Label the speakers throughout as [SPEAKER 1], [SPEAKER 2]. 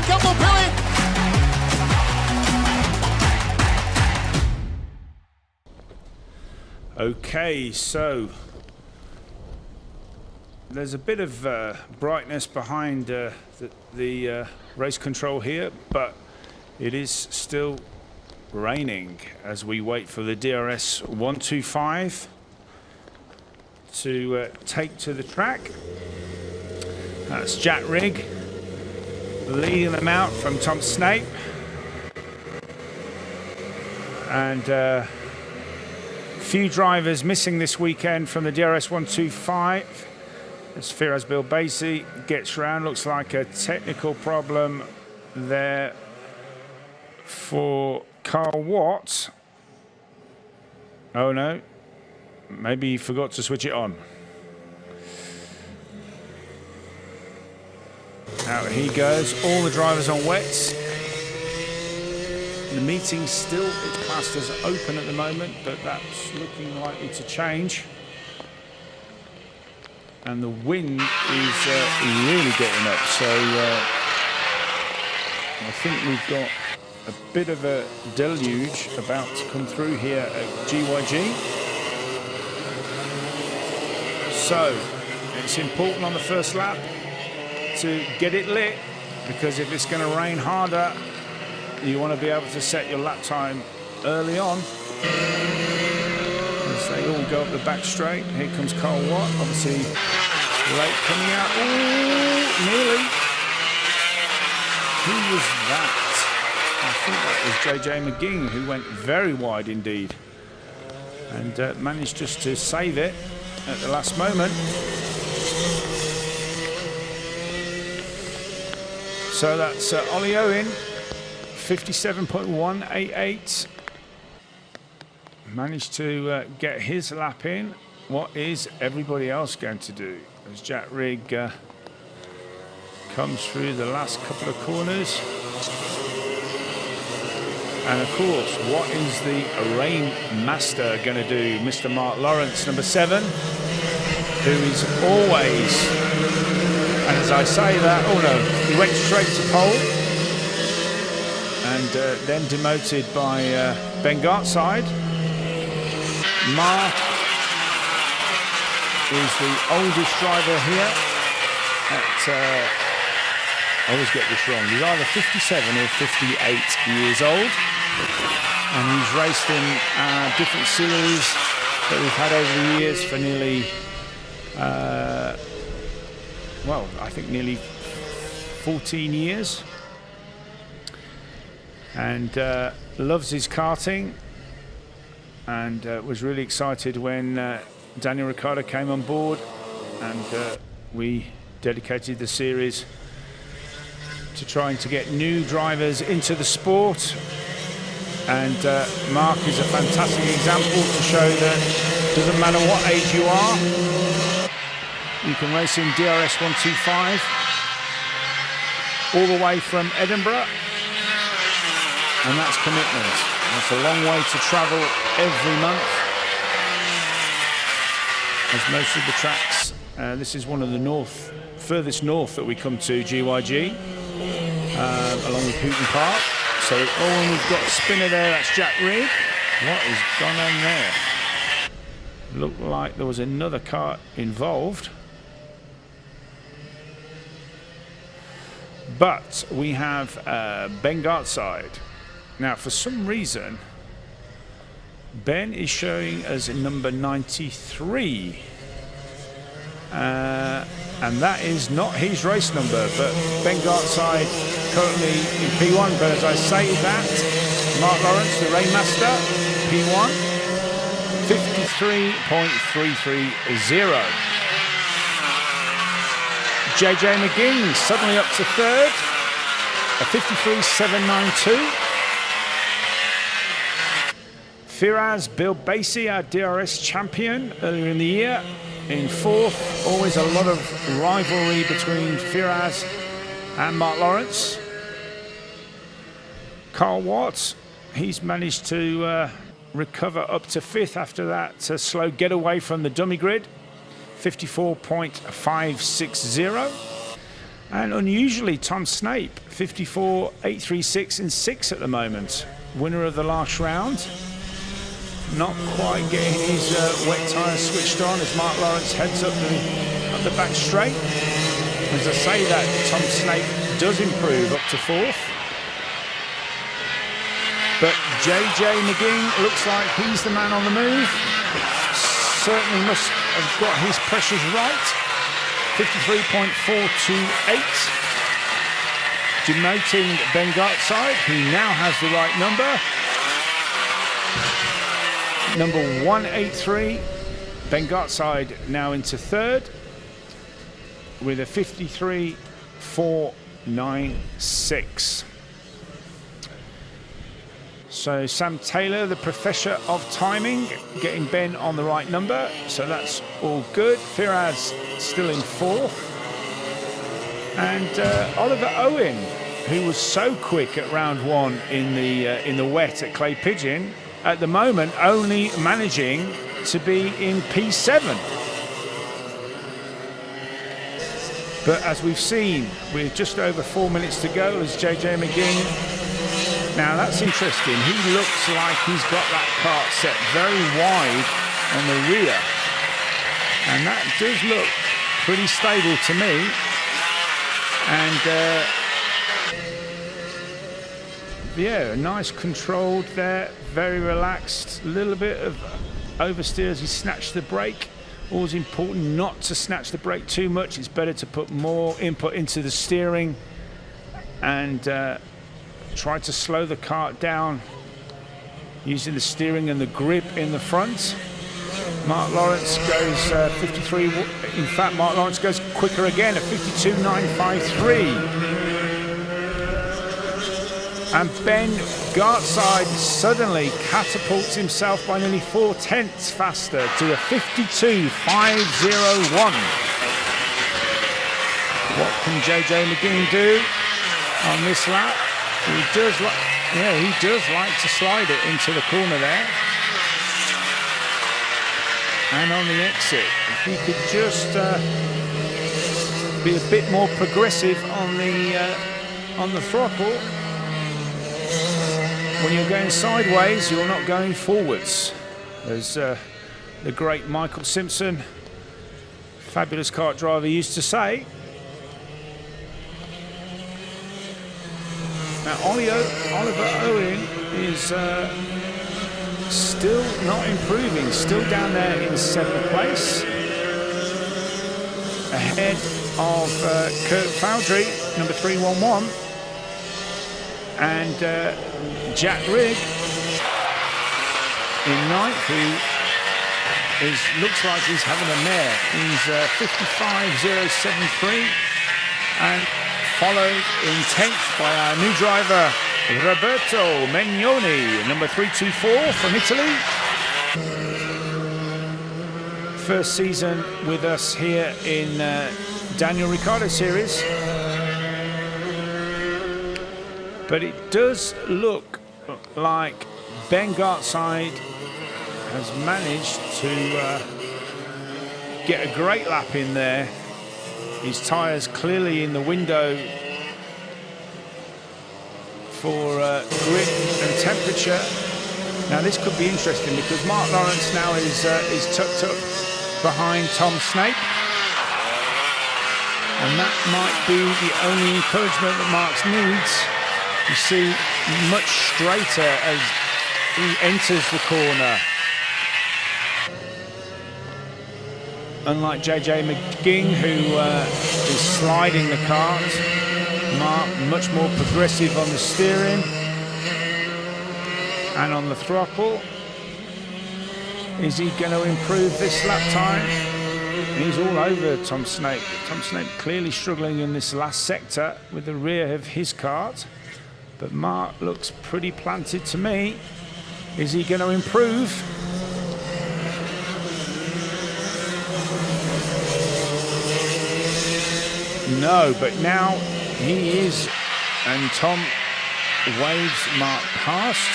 [SPEAKER 1] couple Billy.
[SPEAKER 2] Okay, so there's a bit of brightness behind the race control here, but it is still raining as we wait for the DRS125 to take to the track. That's Jack Rigg leading them out from Tom Snape. And few drivers missing this weekend from the DRS125. As Firas Bilbasi gets round, looks like a technical problem there for Carl Watt. Oh no, maybe he forgot to switch it on. Out he goes, all the drivers on wets. The meeting still is classed as open at the moment, but that's looking likely to change. And the wind is really getting up, so I think we've got a bit of a deluge about to come through here at GYG. So it's important on the first lap to get it lit, because if it's going to rain harder, you want to be able to set your lap time early on. As they all go up the back straight. Here comes Carl Watt, obviously late coming out. Ooh, nearly. Who was that? I think that was JJ McGing, who went very wide indeed. And managed just to save it at the last moment. So that's Ollie Owen, 57.188. Managed to get his lap in. What is everybody else going to do? As Jack Rigg comes through the last couple of corners. And of course, what is the rain master going to do? Mr. Mark Lawrence, number 7, who is always, and as I say that, oh no, he went straight to pole. And then demoted by Ben Gartside. Mark is the oldest driver here at, I always get this wrong, he's either 57 or 58 years old. And he's raced in different series that we've had over the years for nearly, well, I think nearly 14 years. And loves his karting, and was really excited when Daniel Ricciardo came on board, and we dedicated the series to trying to get new drivers into the sport. And Mark is a fantastic example to show that it doesn't matter what age you are, you can race in DRS125 all the way from Edinburgh. And that's commitment. That's a long way to travel every month. As most of the tracks, this is one of the furthest north that we come to, GYG, along with Hooton Park. So, oh, and we've got a spinner there, that's Jack Rigg. What has gone on there? Looked like there was another car involved. But we have Ben Gartside. Now, for some reason, Ben is showing as number 93. And that is not his race number, but Ben Gartside currently in P1. But as I say that, Mark Lawrence, the Rainmaster, P1, 53.330. JJ McGing suddenly up to 3rd, a 53.792. Firas Bilbasi, our DRS champion earlier in the year, in 4th. Always a lot of rivalry between Firas and Mark Lawrence. Carl Watt, he's managed to recover up to 5th after that slow getaway from the dummy grid, 54.560. And unusually, Tom Snape, 54.836 in 6 at the moment. Winner of the last round. Not quite getting his wet tyres switched on as Mark Lawrence heads up the back straight. As I say that, Tom Snape does improve up to 4th. But JJ McGing looks like he's the man on the move. Certainly must have got his pressures right. 53.428. Demoting Ben Gartside, who now has the right number. Number 183. Ben Gartside now into 3rd with a 53.496. So Sam Taylor, the professor of timing, getting Ben on the right number. So that's all good. Firaz still in 4th. And Oliver Owen, who was so quick at round 1 in the wet at Clay Pigeon, at the moment only managing to be in P7. But as we've seen, with just over 4 minutes to go as JJ McGing. Now that's interesting. He looks like he's got that kart set very wide on the rear. And that does look pretty stable to me. And yeah, nice controlled there, very relaxed. A little bit of oversteer as he snatched the brake. Always important not to snatch the brake too much. It's better to put more input into the steering and try to slow the kart down using the steering and the grip in the front. Mark Lawrence goes 53. In fact, Mark Lawrence goes quicker again at 52.953. And Ben Gartside suddenly catapults himself by nearly 4/10 faster to a 52.501. What can JJ McGing do on this lap? He does like to slide it into the corner there. And on the exit, if he could just be a bit more progressive on the throttle. When you're going sideways, you're not going forwards. As the great Michael Simpson, fabulous kart driver, used to say. Now Oliver Owen is still not improving, still down there in 7th place. Ahead of Kurt Foudry, number 311. And Jack Rigg in 9th, who looks like he's having a mare. He's 55.073 and followed in 10th by our new driver, Roberto Megnoni, number 324 from Italy. First season with us here in Daniel Ricciardo Series. But it does look like Ben Gartside has managed to get a great lap in there. His tyres clearly in the window for grip and temperature. Now this could be interesting because Mark Lawrence now is tucked up behind Tom Snape. And that might be the only encouragement that Mark needs. You see much straighter as he enters the corner. Unlike JJ McGing, who is sliding the kart, Mark much more progressive on the steering and on the throttle. Is he going to improve this lap time? He's all over Tom Snape. Tom Snape clearly struggling in this last sector with the rear of his kart. But Mark looks pretty planted to me. Is he going to improve? No, but now he is, and Tom waves Mark past.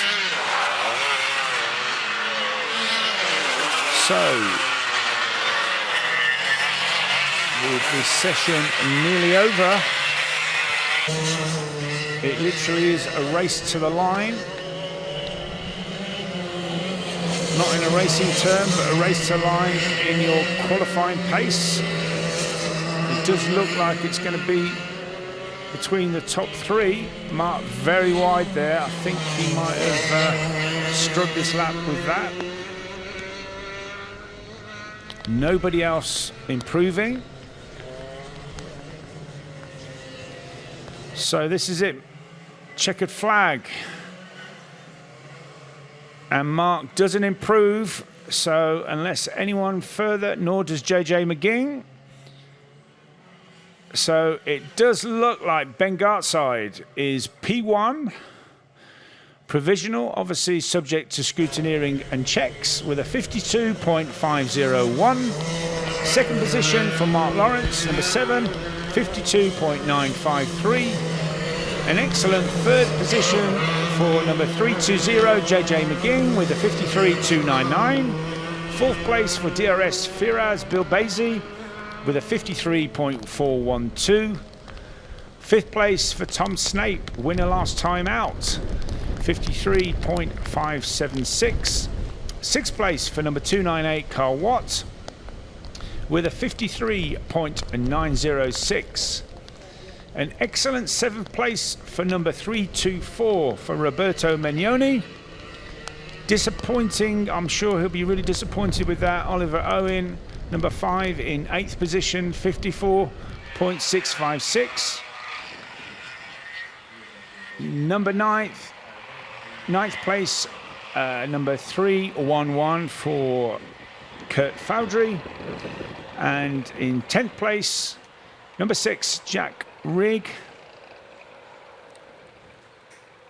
[SPEAKER 2] So, with this session nearly over, It literally is a race to the line. Not in a racing term, but a race to line in your qualifying pace. It does look like it's going to be between the top three. Mark very wide there. I think he might have struck this lap with that. Nobody else improving. So this is it. Checkered flag. And Mark doesn't improve, so unless anyone further, nor does JJ McGing. So it does look like Ben Gartside is P1, provisional, obviously subject to scrutineering and checks, with a 52.501. Second position for Mark Lawrence, number 7, 52.953. An excellent third position for number 320, JJ McGing, with a 53.299. Fourth place for DRS Firaz Bilbazi with a 53.412. Fifth place for Tom Snape, winner last time out, 53.576. Sixth place for number 298, Carl Watt, with a 53.906. An excellent seventh place for number 324 for Roberto Megnoni. Disappointing, I'm sure he'll be really disappointed with that. Oliver Owen, number 5 in 8th position, 54.656. Number 9th place, number 311 for Kurt Foudry. And in 10th place, number 6, Jack Rigg,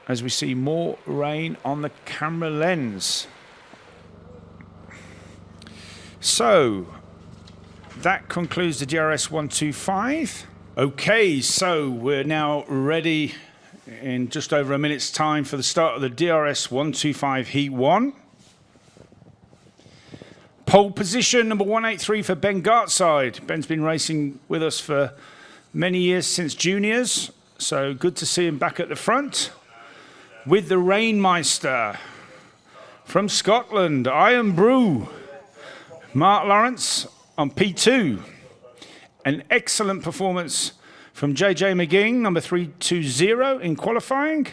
[SPEAKER 2] as we see more rain on the camera lens. So that concludes the DRS125. Okay, so we're now ready in just over a minute's time for the start of the DRS125 Heat 1. Pole position, number 183 for Ben Gartside. Ben's been racing with us for many years since juniors, so good to see him back at the front. With the Rainmeister from Scotland, Iron Brew, Mark Lawrence on P2. An excellent performance from JJ McGing, number 320 in qualifying.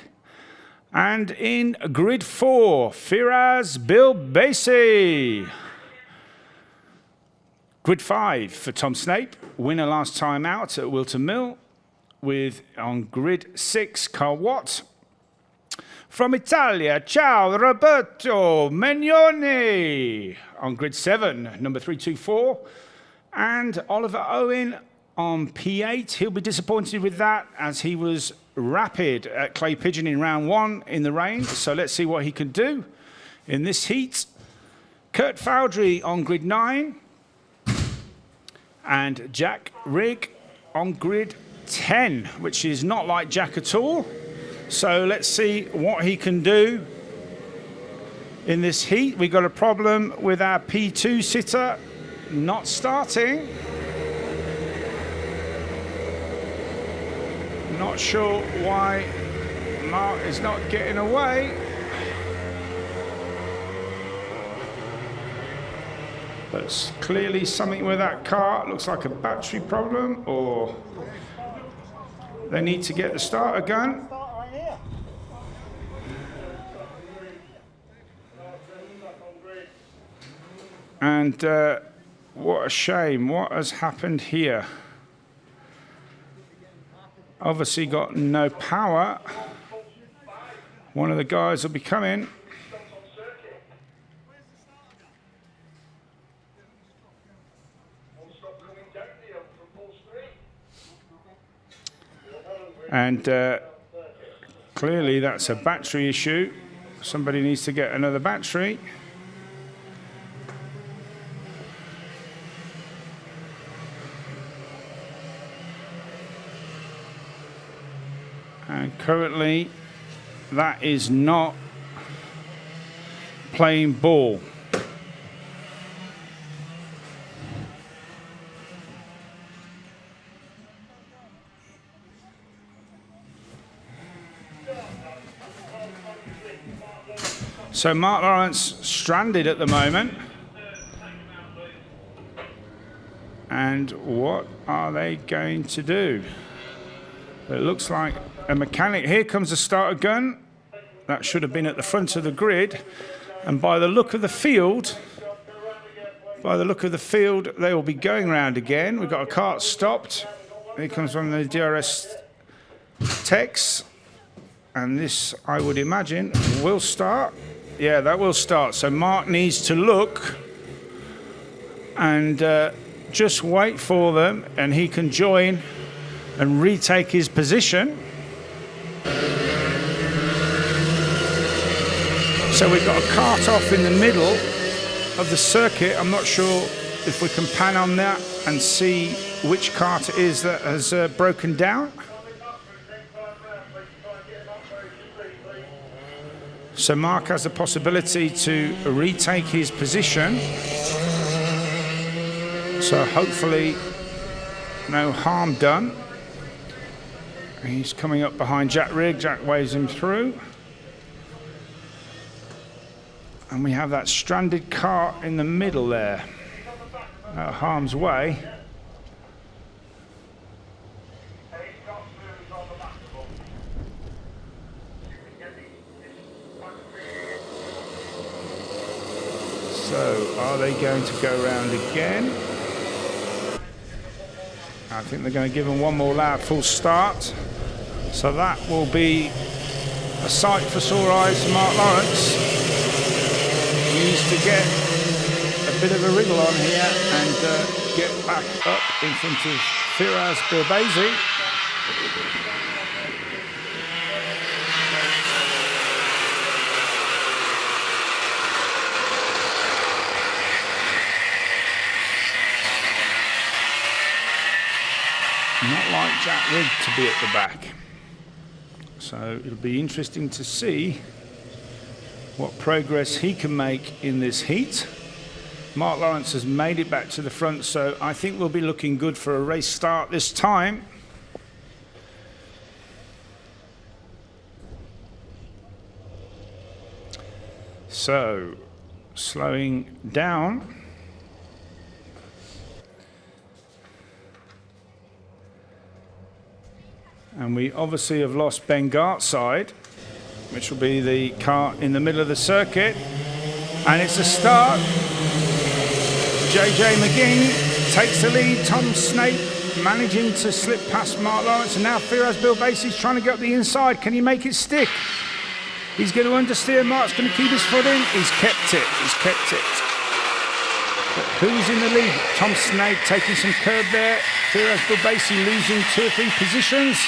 [SPEAKER 2] And in grid 4, Firaz Bilbazi. Grid 5 for Tom Snape, winner last time out at Wilton Mill, with on grid 6, Carl Watt. From Italia, ciao, Roberto Megnoni on grid 7, number 324. And Oliver Owen on P8. He'll be disappointed with that, as he was rapid at Clay Pigeon in round 1 in the rain. So let's see what he can do in this heat. Kurt Foudry on grid 9. And Jack Rigg on grid 10, which is not like Jack at all. So let's see what he can do in this heat. We got a problem with our P2 sitter not starting. Not sure why Mark is not getting away. But it's clearly something with that car. It looks like a battery problem, or they need to get the starter gun. And what a shame. What has happened here? Obviously got no power. One of the guys will be coming. And clearly that's a battery issue. Somebody needs to get another battery. And currently that is not playing ball. So Mark Lawrence stranded at the moment. And what are they going to do? It looks like a mechanic. Here comes the starter gun. That should have been at the front of the grid. And by the look of the field, they will be going round again. We've got a kart stopped. Here comes one of the DRS techs. And this, I would imagine, will start. Yeah, that will start. So Mark needs to look and just wait for them, and he can join and retake his position. So we've got a kart off in the middle of the circuit. I'm not sure if we can pan on that and see which kart it is that has broken down. So Mark has the possibility to retake his position. So hopefully no harm done. He's coming up behind Jack Rigg. Jack waves him through. And we have that stranded kart in the middle there. Out of harm's way. So are they going to go round again? I think they're going to give him one more lap, full start. So that will be a sight for sore eyes for Mark Lawrence. He needs to get a bit of a wriggle on here and get back up in front of Firas Bilbasi. Not like Jack Rigg to be at the back. So it'll be interesting to see what progress he can make in this heat. Mark Lawrence has made it back to the front, so I think we'll be looking good for a race start this time. So, slowing down. And we obviously have lost Ben Gartside, which will be the car in the middle of the circuit. And it's a start. JJ McGing takes the lead. Tom Snape managing to slip past Mark Lawrence. And now Firas Bilbasi's trying to get up the inside. Can he make it stick? He's going to understeer. Mark's going to keep his foot in. He's kept it. He's kept it. But who's in the lead? Tom Snape taking some curb there. Firas Bilbasi losing 2 or 3 positions.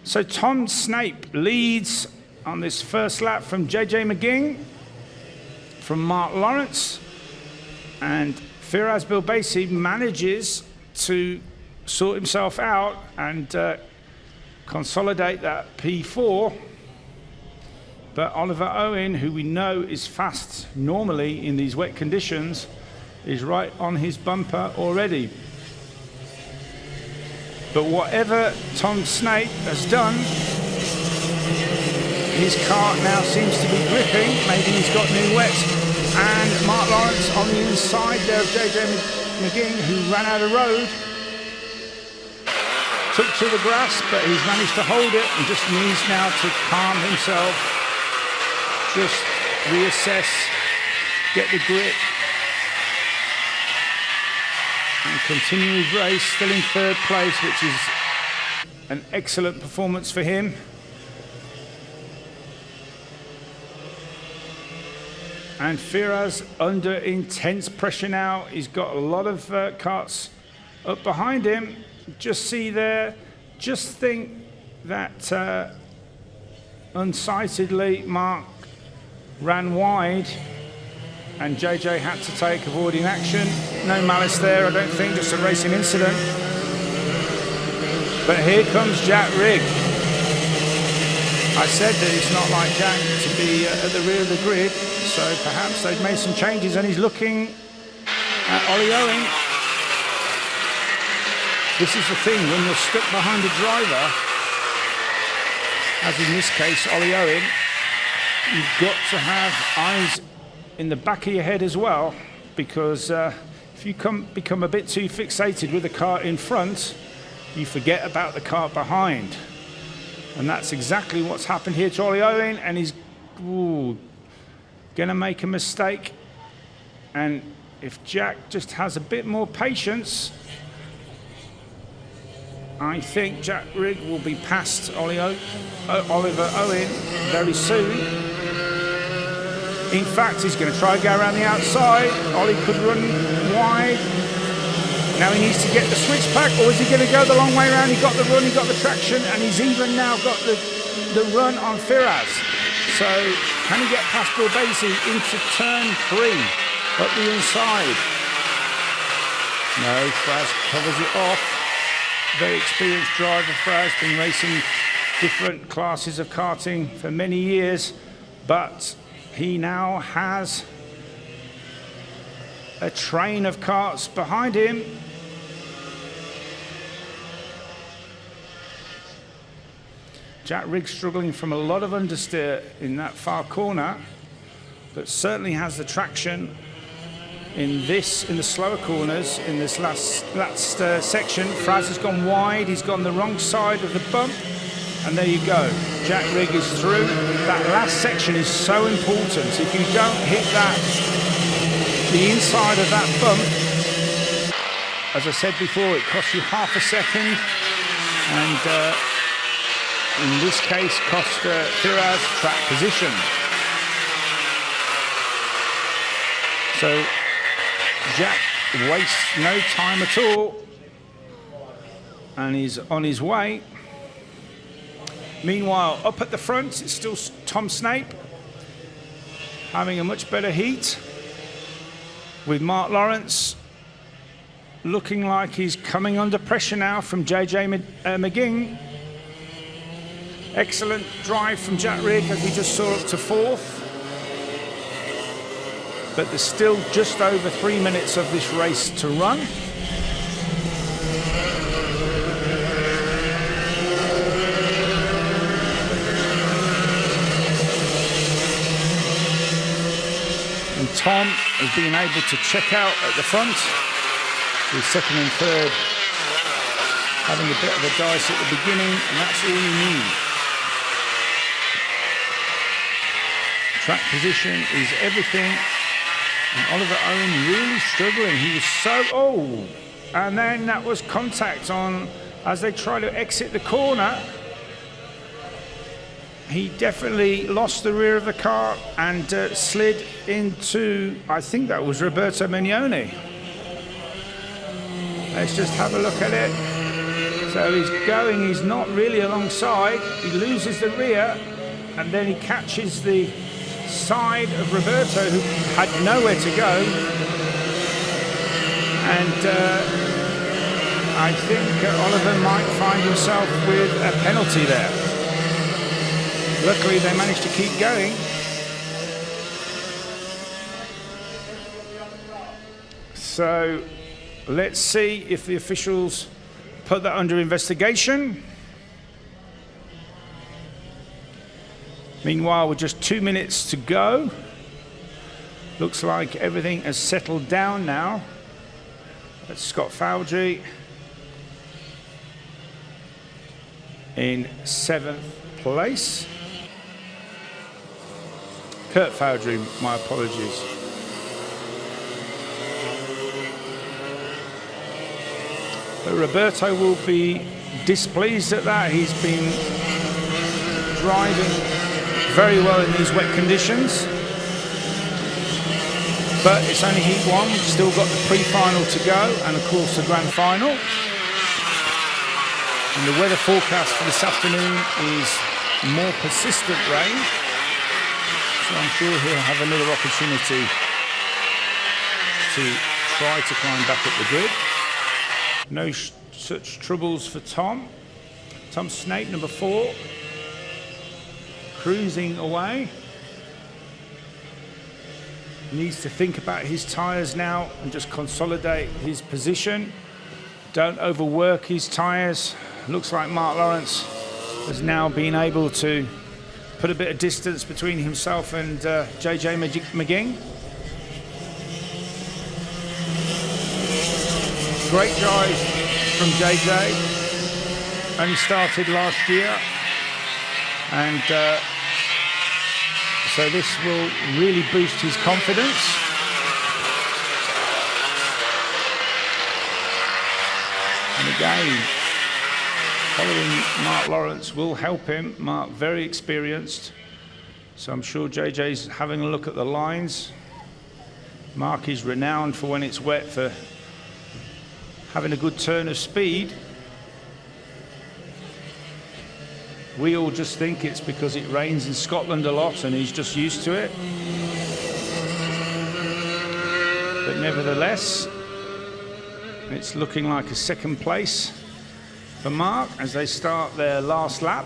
[SPEAKER 2] So Tom Snape leads on this first lap from JJ McGing, from Mark Lawrence, and Firas Bilbasi manages to sort himself out and consolidate that P4. But Oliver Owen, who we know is fast normally in these wet conditions, is right on his bumper already. But whatever Tom Snape has done, his car now seems to be gripping. Maybe he's got new wets. And Mark Lawrence on the inside there of JJ McGing, who ran out of road. Took to the grass, but he's managed to hold it and just needs now to calm himself. Just reassess, get the grip, and continue his race, still in 3rd place, which is an excellent performance for him. And Firas under intense pressure now. He's got a lot of karts up behind him. Just see there, just think that unsightedly Mark ran wide and JJ had to take avoiding action. No malice there, I don't think, just a racing incident. But here comes Jack Rigg. I said that it's not like Jack to be at the rear of the grid, so perhaps they've made some changes, and he's looking at Ollie Owen. This is the thing, when you're stuck behind a driver, as in this case Ollie Owen, you've got to have eyes in the back of your head as well, because if you become a bit too fixated with the car in front, you forget about the car behind. And that's exactly what's happened here to Ollie Owen, and he's going to make a mistake. And if Jack just has a bit more patience, I think Jack Rigg will be past Oliver Owen very soon. In fact, he's going to try and go around the outside. Ollie could run wide. Now he needs to get the switch pack, or is he going to go the long way around? He got the run, he got the traction, and he's even now got the run on Firaz. So can he get past Bilbasi into turn 3 up the inside? No, Firaz covers it off. Very experienced driver, Firaz, been racing different classes of karting for many years, but he now has a train of karts behind him. Jack Rigg struggling from a lot of understeer in that far corner, but certainly has the traction in the slower corners in this last section. Firaz has gone wide, he's gone the wrong side of the bump, and there you go. Jack Rigg is through. That last section is so important. If you don't hit the inside of that bump, as I said before, it costs you half a second, and in this case cost Firaz track position. So Jack wastes no time at all, and he's on his way. Meanwhile, up at the front, it's still Tom Snape having a much better heat, with Mark Lawrence looking like he's coming under pressure now from JJ McGing. Excellent drive from Jack Rigg as we just saw up to 4th. But there's still just over 3 minutes of this race to run. And Tom has been able to check out at the front, with 2nd and 3rd having a bit of a dice at the beginning, and that's all you need. Track position is everything. And Oliver Owen really struggling. He was so, and then that was contact on as they try to exit the corner. He definitely lost the rear of the car and slid into, I think that was Roberto Mignone. Let's just have a look at it. So he's not really alongside. He loses the rear, and then he catches the side of Roberto, who had nowhere to go, and I think Oliver might find himself with a penalty there. Luckily they managed to keep going. So let's see if the officials put that under investigation. Meanwhile, with just 2 minutes to go, looks like everything has settled down now. That's Scott Foudry in 7th place. Kurt Foudry, my apologies. But Roberto will be displeased at that. He's been driving very well in these wet conditions, but it's only heat 1. We've still got the pre-final to go, and of course the grand final. And the weather forecast for this afternoon is more persistent rain, so I'm sure he'll have another opportunity to try to climb back up the grid. No such troubles for Tom. Tom Snape, number 4. Cruising away. Needs to think about his tyres now and just consolidate his position. Don't overwork his tyres. Looks like Mark Lawrence has now been able to put a bit of distance between himself and JJ McGing. Great drive from JJ. Only started last year. And so this will really boost his confidence. And again, following Mark Lawrence will help him. Mark, very experienced. So I'm sure JJ's having a look at the lines. Mark is renowned for when it's wet for having a good turn of speed. We all just think it's because it rains in Scotland a lot and he's just used to it. But nevertheless, it's looking like a second place for Mark as they start their last lap.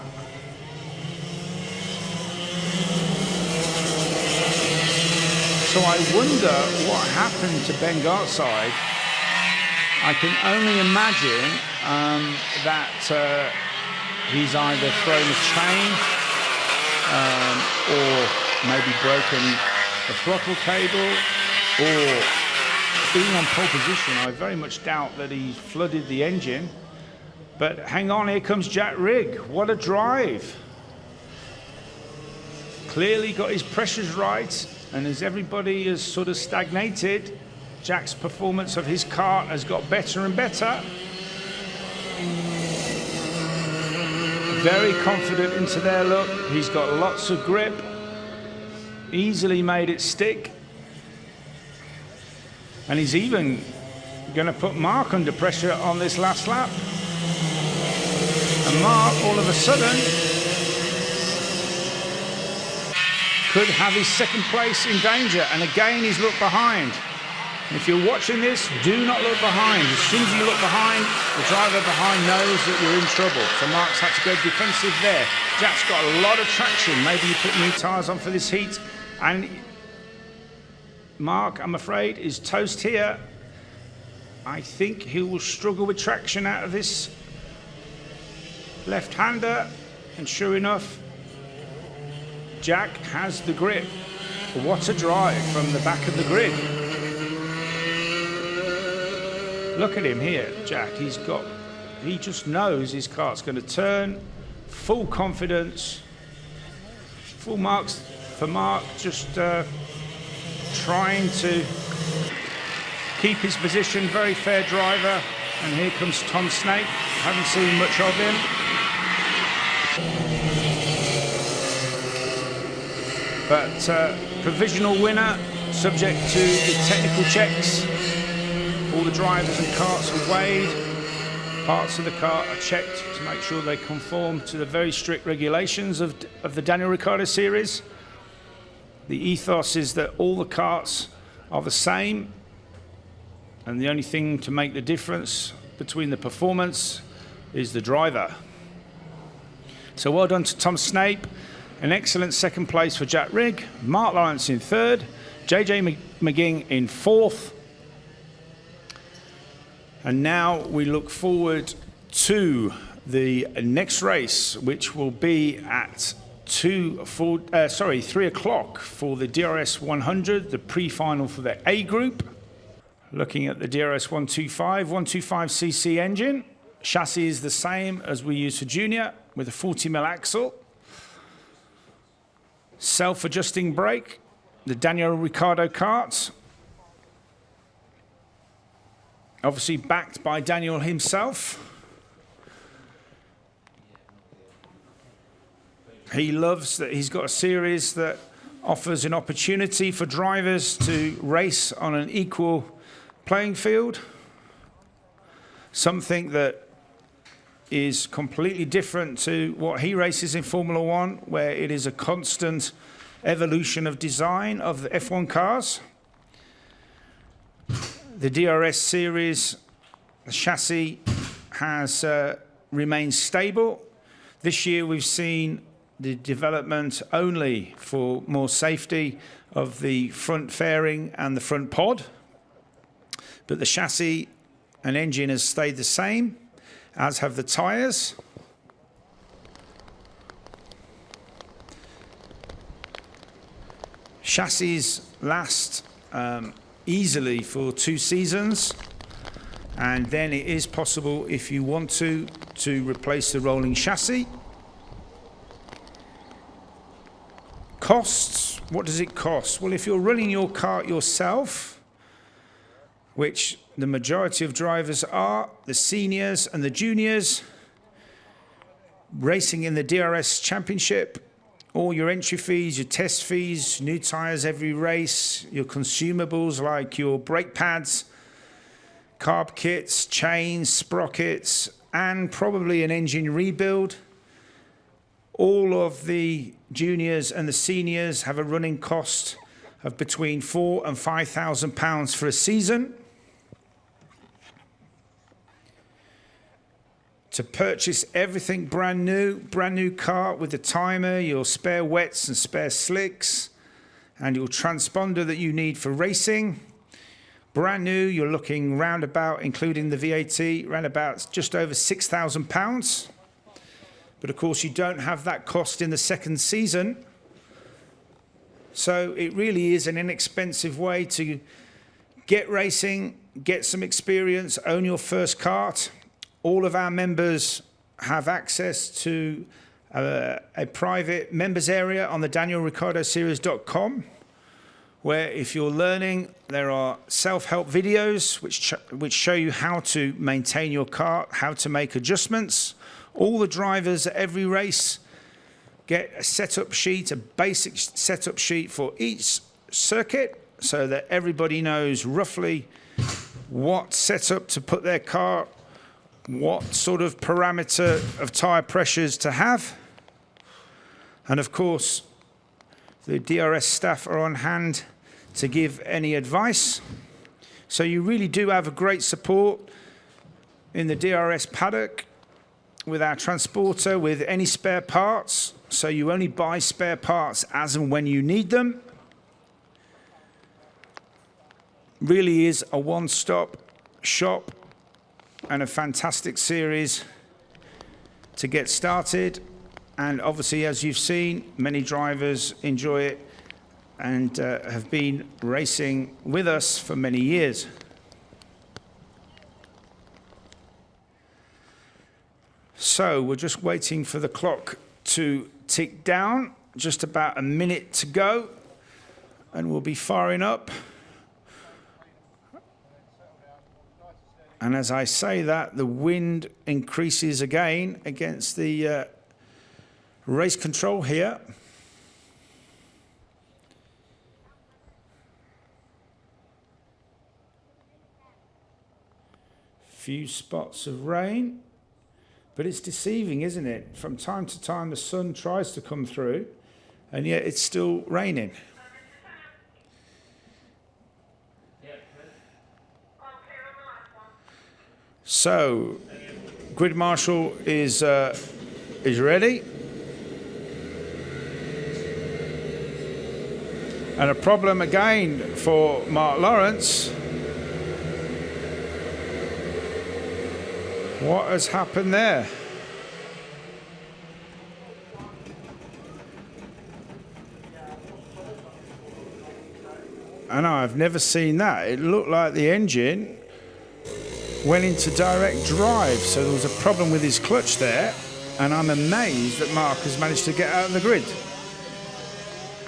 [SPEAKER 2] So I wonder what happened to Ben Gartside. I can only imagine that he's either thrown a chain or maybe broken a throttle cable, or being on pole position, I very much doubt that he flooded the engine. But hang on, here comes Jack Rigg. What a drive. Clearly got his pressures right, and as everybody has sort of stagnated, Jack's performance of his kart has got better and better. Very confident into their look. He's got lots of grip. Easily made it stick. And he's even going to put Mark under pressure on this last lap. And Mark, all of a sudden, could have his second place in danger. And again, he's looked behind. And if you're watching this, do not look behind. As soon as you look behind, the driver behind knows that you're in trouble. So Mark's had to go defensive there. Jack's got a lot of traction. Maybe you put new tyres on for this heat. And Mark, I'm afraid, is toast here. I think he will struggle with traction out of this left-hander. And sure enough, Jack has the grip. What a drive from the back of the grid. Look at him here, Jack. He just knows his kart's going to turn. Full confidence. Full marks for Mark, just trying to keep his position. Very fair driver. And here comes Tom Snape. Haven't seen much of him. But provisional winner, subject to the technical checks. All the drivers and karts are weighed. Parts of the kart are checked to make sure they conform to the very strict regulations of the Daniel Ricciardo Series. The ethos is that all the karts are the same, and the only thing to make the difference between the performance is the driver. So well done to Tom Snape. An excellent second place for Jack Rigg. Mark Lawrence in third. JJ McGing in fourth. And now we look forward to the next race, which will be at 3 o'clock for the DRS100, the pre-final for the A group. Looking at the DRS125, 125cc engine. Chassis is the same as we use for junior, with a 40mm axle. Self-adjusting brake, the Daniel Ricciardo karts. Obviously backed by Daniel himself. He loves that he's got a series that offers an opportunity for drivers to race on an equal playing field. Something that is completely different to what he races in Formula One, where it is a constant evolution of design of the F1 cars. The DRS series, the chassis has remained stable. This year we've seen the development only for more safety of the front fairing and the front pod. But the chassis and engine has stayed the same, as have the tyres. Chassis last easily for 2 seasons, and then it is possible, if you want to replace the rolling chassis. Costs, what does it cost? Well, if you're running your kart yourself, which the majority of drivers are, the seniors and the juniors, racing in the DRS Championship, all your entry fees, your test fees, new tyres every race, your consumables like your brake pads, carb kits, chains, sprockets, and probably an engine rebuild. All of the juniors and the seniors have a running cost of between £4,000 and £5,000 for a season. To purchase everything brand new kart with the timer, your spare wets and spare slicks, and your transponder that you need for racing. Brand new, you're looking roundabout, including the VAT, roundabout just over £6,000. But of course, you don't have that cost in the second season. So it really is an inexpensive way to get racing, get some experience, own your first kart. All of our members have access to a private members area on the DanielRicciardoSeries.com, where if you're learning, there are self-help videos which show you how to maintain your kart, how to make adjustments. All the drivers at every race get a setup sheet, a basic setup sheet for each circuit, so that everybody knows roughly what setup to put their car, what sort of parameter of tyre pressures to have. And of course, the DRS staff are on hand to give any advice. So you really do have a great support in the DRS paddock with our transporter, with any spare parts. So you only buy spare parts as and when you need them. Really is a one-stop shop and a fantastic series to get started. And obviously, as you've seen, many drivers enjoy it and have been racing with us for many years. So we're just waiting for the clock to tick down, just about a minute to go, and we'll be firing up. And as I say that, the wind increases again against the race control here. Few spots of rain, but it's deceiving, isn't it? From time to time the sun tries to come through, and yet it's still raining. So, grid marshal is ready. And a problem again for Mark Lawrence. What has happened there? I know, I've never seen that. It looked like the engine went into direct drive, so there was a problem with his clutch there, and I'm amazed that Mark has managed to get out of the grid.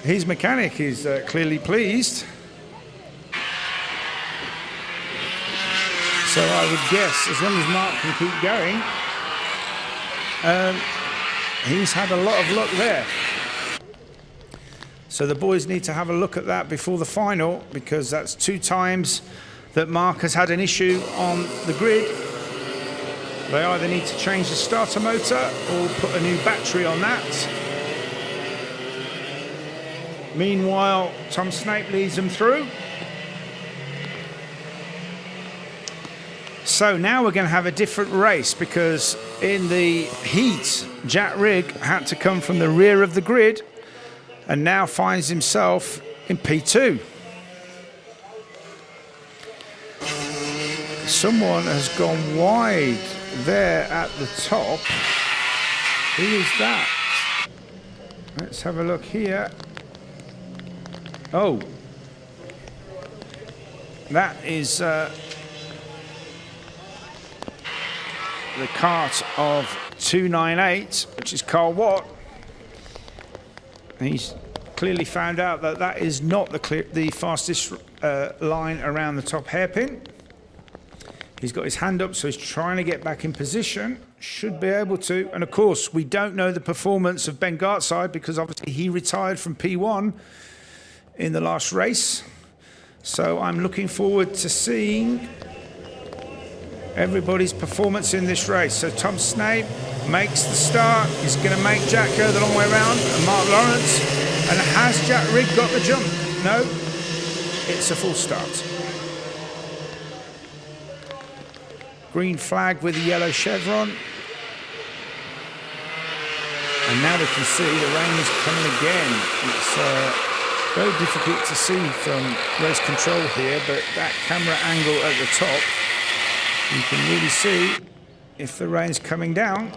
[SPEAKER 2] His mechanic is clearly pleased. So I would guess, as long as Mark can keep going, he's had a lot of luck there. So the boys need to have a look at that before the final, because that's 2 times that Mark has had an issue on the grid. They either need to change the starter motor or put a new battery on that. Meanwhile, Tom Snape leads them through. So now we're going to have a different race, because in the heat, Jack Rigg had to come from the rear of the grid and now finds himself in P2. Someone has gone wide there at the top. Who is that? Let's have a look here. Oh, that is the kart of 298, which is Carl Watt. He's clearly found out that that is not the fastest line around the top hairpin. He's got his hand up, so he's trying to get back in position. Should be able to. And of course, we don't know the performance of Ben Gartside because obviously he retired from P1 in the last race. So I'm looking forward to seeing everybody's performance in this race. So Tom Snape makes the start. He's going to make Jack go the long way around. And Mark Lawrence. And has Jack Rigg got the jump? No. It's a full start. Green flag with the yellow chevron. And now we can see the rain is coming again. It's very difficult to see from race control here, but that camera angle at the top, you can really see if the rain's coming down.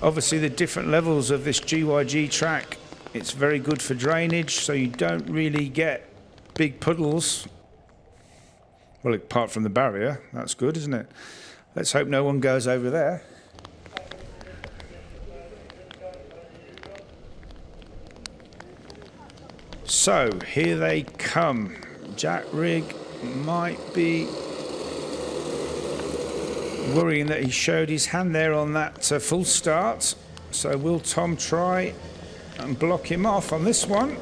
[SPEAKER 2] Obviously the different levels of this GYG track, it's very good for drainage, so you don't really get big puddles. Well, apart from the barrier, that's good, isn't it? Let's hope no one goes over there. So, here they come. Jack Rigg might be worrying that he showed his hand there on that full start. So will Tom try and block him off on this one?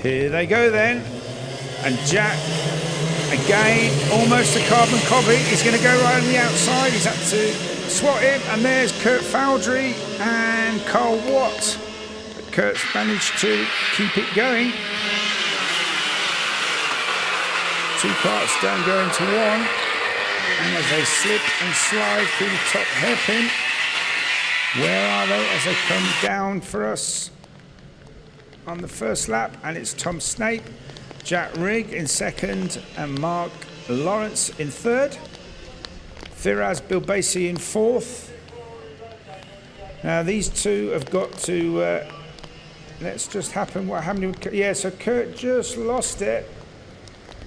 [SPEAKER 2] Here they go then. And Jack, again, almost a carbon copy. He's going to go right on the outside. He's had to swat him. And there's Kurt Foudry and Carl Watt. But Kurt's managed to keep it going. Two parts down going to one. And as they slip and slide through the top hairpin, where are they as they come down for us on the first lap? And it's Tom Snape, Jack Rigg in second, and Mark Lawrence in third. Firaz Bilbasi in fourth. Now these two have got to, let's just happen what happened. Yeah, so Kurt just lost it.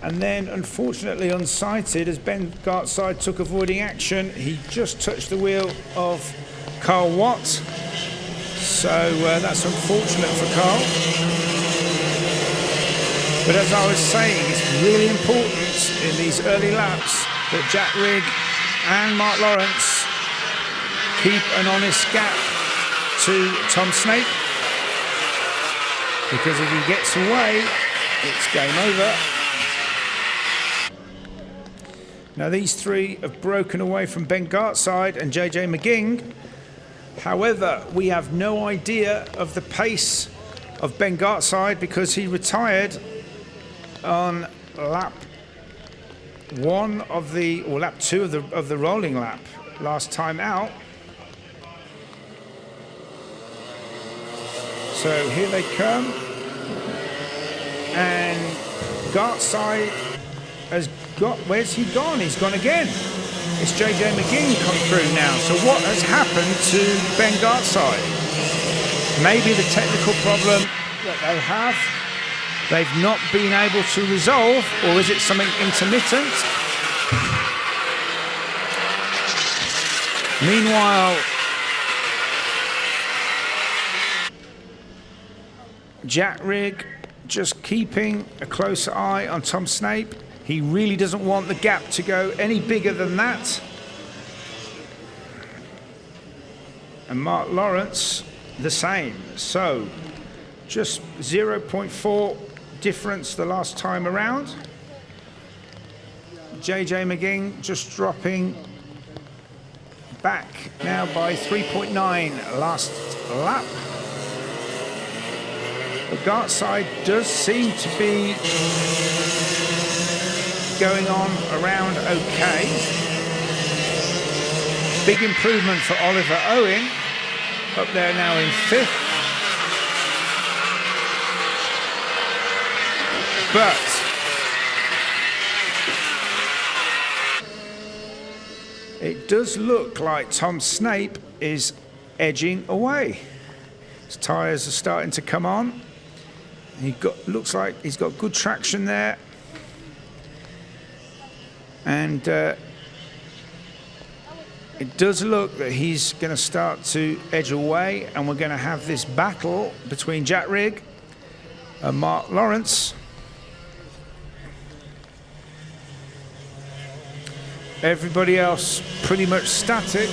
[SPEAKER 2] And then, unfortunately, unsighted, as Ben Gartside took avoiding action, he just touched the wheel of Carl Watt. So that's unfortunate for Carl. But as I was saying, it's really important in these early laps that Jack Rigg and Mark Lawrence keep an honest gap to Tom Snape. Because if he gets away, it's game over. Now these three have broken away from Ben Gartside and JJ McGing. However, we have no idea of the pace of Ben Gartside because he retired on lap one of the, or lap two of the rolling lap last time out. So here they come. And Gartside has got, where's he gone? He's gone again. It's JJ McGing come through now. So what has happened to Ben Gartside? Maybe the technical problem that they have, they've not been able to resolve, or is it something intermittent? Meanwhile, Jack Rigg just keeping a close eye on Tom Snape. He really doesn't want the gap to go any bigger than that. And Mark Lawrence, the same. So, just 0.4 difference the last time around. JJ McGing just dropping back now by 3.9 last lap. The Gartside does seem to be going on around okay. Big improvement for Oliver Owen, up there now in fifth. But It does look like Tom Snape is edging away. His tyres are starting to come on. Looks like he's got good traction there. And it does look that he's going to start to edge away, and we're going to have this battle between Jack Rigg and Mark Lawrence. Everybody else pretty much static.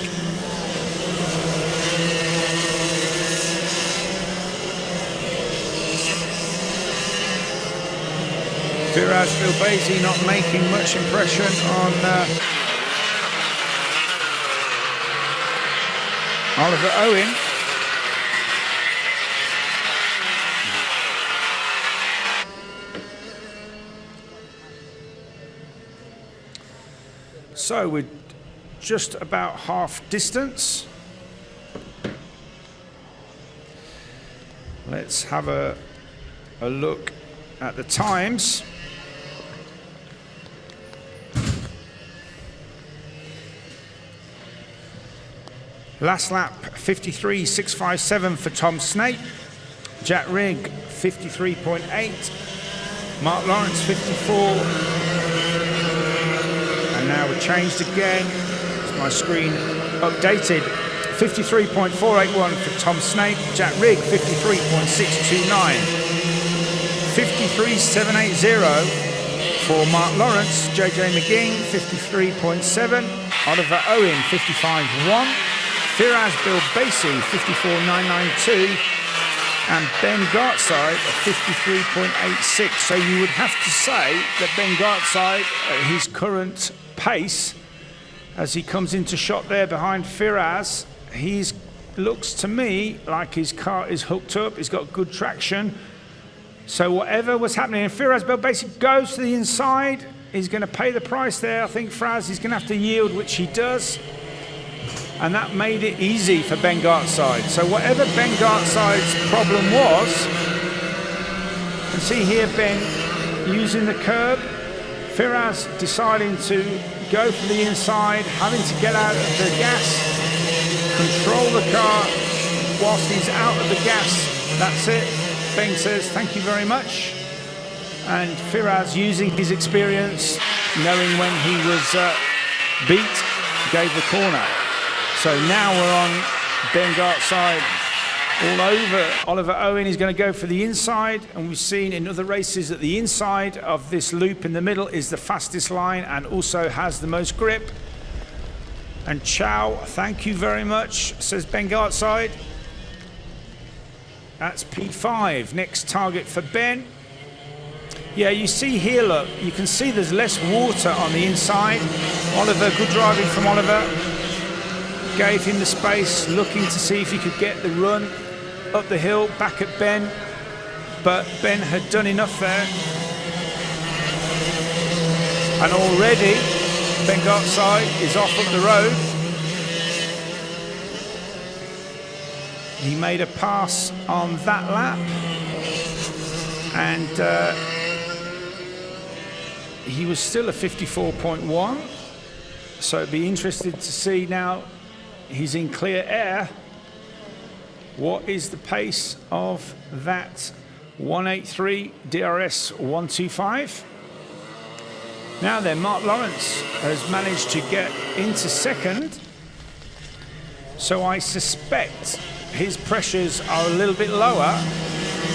[SPEAKER 2] Firas Bilbasi not making much impression on Oliver Owen. So we're just about half distance. Let's have a look at the times. Last lap 53.657 for Tom Snape. Jack Rigg 53.8. Mark Lawrence 54. And now we're changed again. Is my screen updated? 53.481 for Tom Snape. Jack Rigg 53.629. 53.780 for Mark Lawrence. JJ McGing 53.7. Oliver Owen 55.1. Firas Bilbasi 54.992. And Ben Gartside 53.86. So you would have to say that Ben Gartside, at his current pace, as he comes into shot there behind Firas, looks to me like his car is hooked up, he's got good traction. So whatever was happening, and Firas Bilbasi goes to the inside, he's going to pay the price there. I think Firas is going to have to yield, which he does. And that made it easy for Ben Gartside. So whatever Ben Gartside's problem was, you can see here Ben using the curb, Firas deciding to go for the inside, having to get out of the gas, control the car whilst he's out of the gas. That's it. Ben says thank you very much. And Firas, using his experience, knowing when he was beat, gave the corner. So now we're on Ben Gartside all over. Oliver Owen is going to go for the inside, and we've seen in other races that the inside of this loop in the middle is the fastest line and also has the most grip. And ciao, thank you very much, says Ben Gartside. That's P5, next target for Ben. Yeah, you see here, look, you can see there's less water on the inside. Oliver, good driving from Oliver. Gave him the space, looking to see if he could get the run up the hill, back at Ben. But Ben had done enough there. And already, Ben Gartside is off up the road. He made a pass on that lap. And he was still a 54.1. So it'd be interesting to see now. He's in clear air. What is the pace of that 183 DRS125? Now then, Mark Lawrence has managed to get into second. So I suspect his pressures are a little bit lower.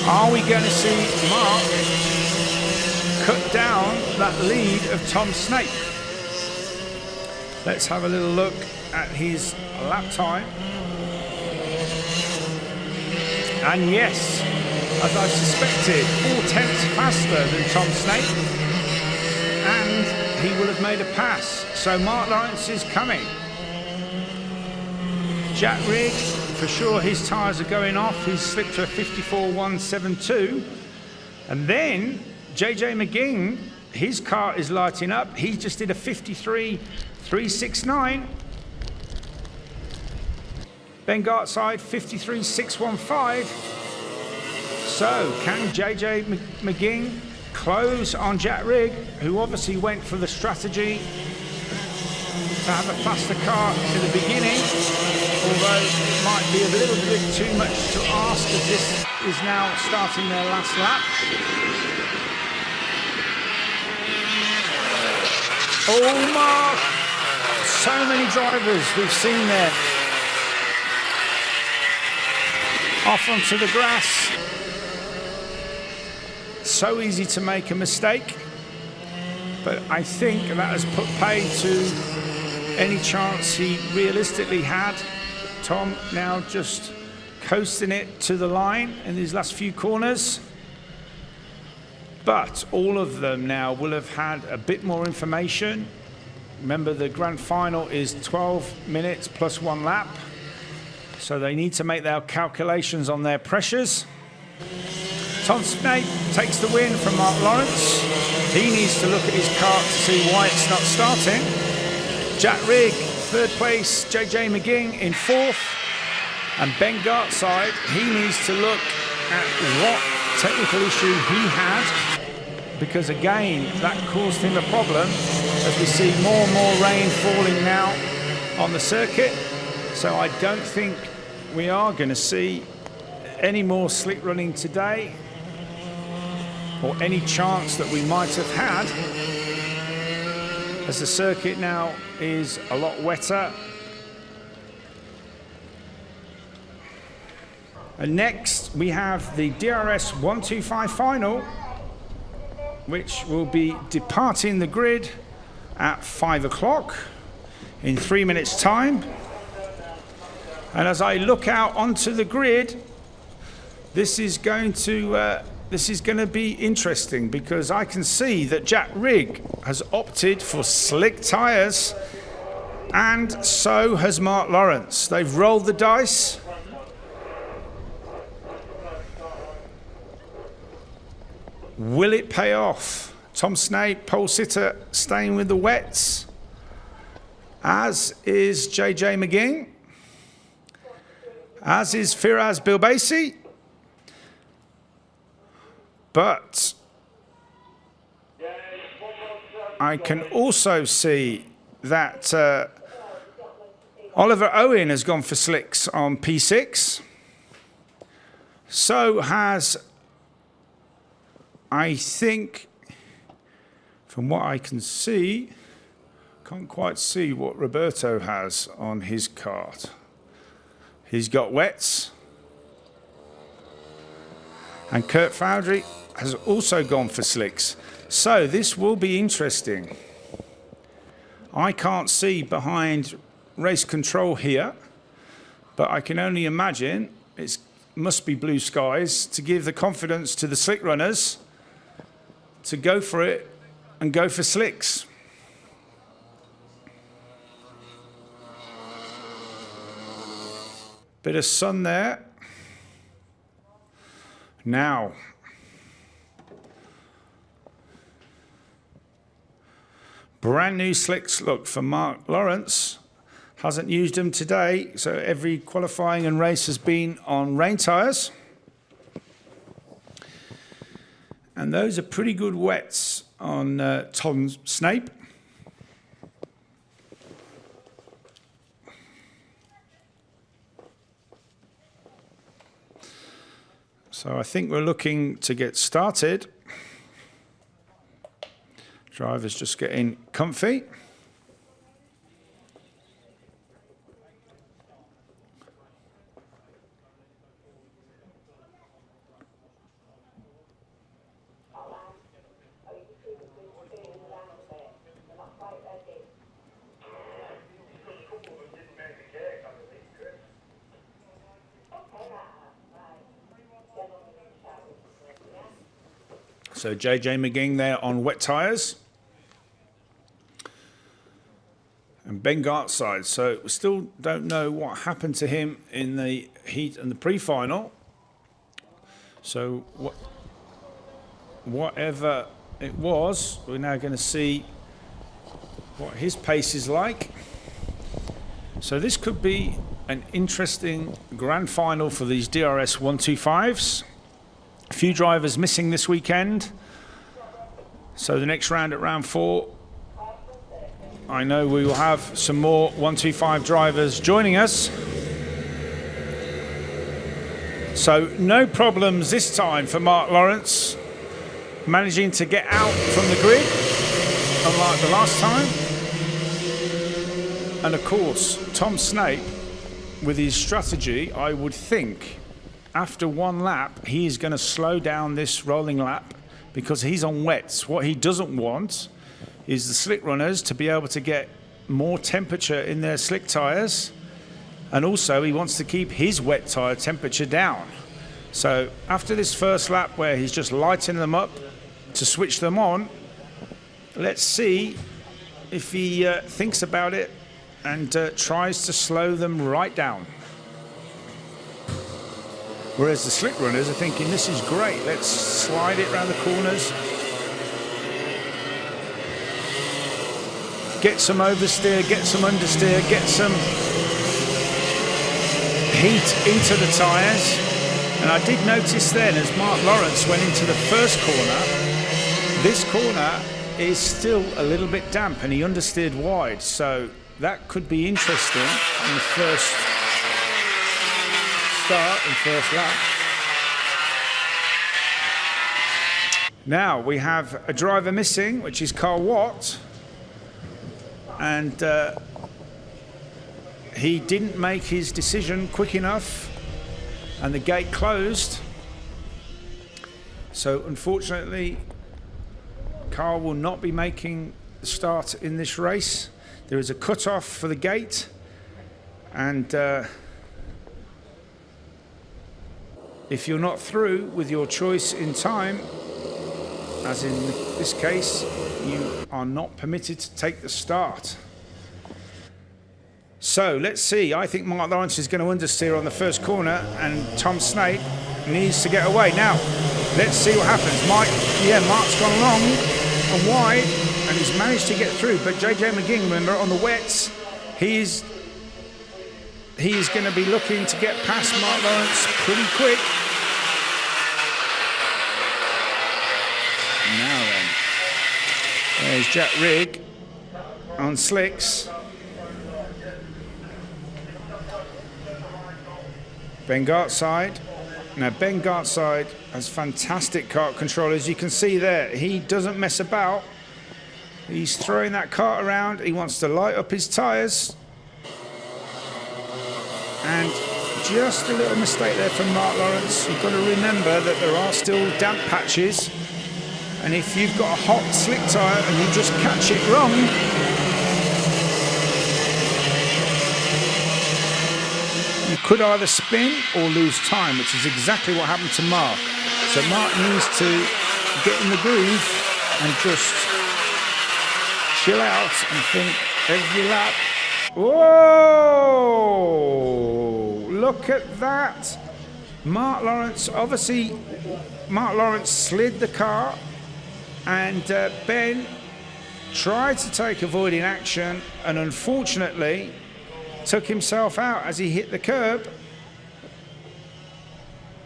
[SPEAKER 2] Are we going to see Mark cut down that lead of Tom Snape? Let's have a little look at his lap time. And yes, as I suspected, 4/10 faster than Tom Snape, and he will have made a pass. So Mark Lawrence is coming. Jack Rigg, for sure his tyres are going off. He's slipped to a 54.172. And then JJ McGing, his car is lighting up. He just did a 53.369. Ben Gartside 53.615. So can JJ McGing close on Jack Rigg, who obviously went for the strategy to have a faster car in the beginning, although it might be a little bit too much to ask as this is now starting their last lap. Oh, Mark! So many drivers we've seen there. Off onto the grass. So easy to make a mistake, but I think that has put pay to any chance he realistically had. Tom now just coasting it to the line in these last few corners. But all of them now will have had a bit more information. Remember, the grand final is 12 minutes plus 1 lap. So they need to make their calculations on their pressures. Tom Snape takes the win from Mark Lawrence. He needs to look at his car to see why it's not starting. Jack Rigg, 3rd place. JJ McGing in 4th. And Ben Gartside, he needs to look at what technical issue he had, because again, that caused him a problem as we see more and more rain falling now on the circuit. So I don't think we are going to see any more slick running today, or any chance that we might have had, as the circuit now is a lot wetter. And next we have the DRS125 final, which will be departing the grid at 5 o'clock in 3 minutes' time. And as I look out onto the grid, this is going to be interesting, because I can see that Jack Rigg has opted for slick tyres, and so has Mark Lawrence. They've rolled the dice. Will it pay off? Tom Snape, pole sitter, staying with the wets, as is JJ McGing, as is Firaz Bilbaisi. But I can also see that Oliver Owen has gone for slicks on P6. So has, I think, from what I can see, can't quite see what Roberto has on his kart. He's got wets. And Kurt Foudry has also gone for slicks. So this will be interesting. I can't see behind race control here, but I can only imagine it must be blue skies to give the confidence to the slick runners to go for it and go for slicks. Bit of sun there. Now, brand new slicks, look, for Mark Lawrence. Hasn't used them today, so every qualifying and race has been on rain tyres. And those are pretty good wets on Tom Snape. So I think we're looking to get started. Driver's just getting comfy. So JJ McGing there on wet tyres. And Ben Gartside. So we still don't know what happened to him in the heat and the pre-final. So whatever it was, we're now going to see what his pace is like. So this could be an interesting grand final for these DRS 125s. A few drivers missing this weekend. So the next round at round 4, I know we will have some more 125 drivers joining us. So no problems this time for Mark Lawrence, managing to get out from the grid, unlike the last time. And of course, Tom Snape, with his strategy, I would think, after one lap, he is going to slow down this rolling lap because he's on wets. What he doesn't want is the slick runners to be able to get more temperature in their slick tyres, and also he wants to keep his wet tyre temperature down. So after this first lap where he's just lighting them up to switch them on, let's see if he thinks about it and tries to slow them right down. Whereas the slick runners are thinking, this is great, let's slide it around the corners, get some oversteer, get some understeer, get some heat into the tyres. And I did notice then, as Mark Lawrence went into the first corner, this corner is still a little bit damp and he understeered wide, so that could be interesting in the first start and first lap. Now we have a driver missing, which is Carl Watt, and he didn't make his decision quick enough and the gate closed. So unfortunately, Carl will not be making the start in this race. There is a cut-off for the gate, and if you're not through with your choice in time, as in this case, you are not permitted to take the start. So let's see. I think Mark Lawrence is going to understeer on the first corner, and Tom Snape needs to get away. Now, let's see what happens. Mark's gone long and wide, and he's managed to get through. But JJ McGing, remember, on the wets, he's going to be looking to get past Mark Lawrence pretty quick. Now then, there's Jack Rigg on slicks. Ben Gartside. Now Ben Gartside has fantastic kart control, as you can see there. He doesn't mess about. He's throwing that kart around. He wants to light up his tyres. And just a little mistake there from Mark Lawrence. You've got to remember that there are still damp patches. And if you've got a hot slick tyre and you just catch it wrong, you could either spin or lose time, which is exactly what happened to Mark. So Mark needs to get in the groove and just chill out and think every lap. Whoa! Look at that. Mark Lawrence slid the car, and Ben tried to take avoiding action and unfortunately took himself out as he hit the curb.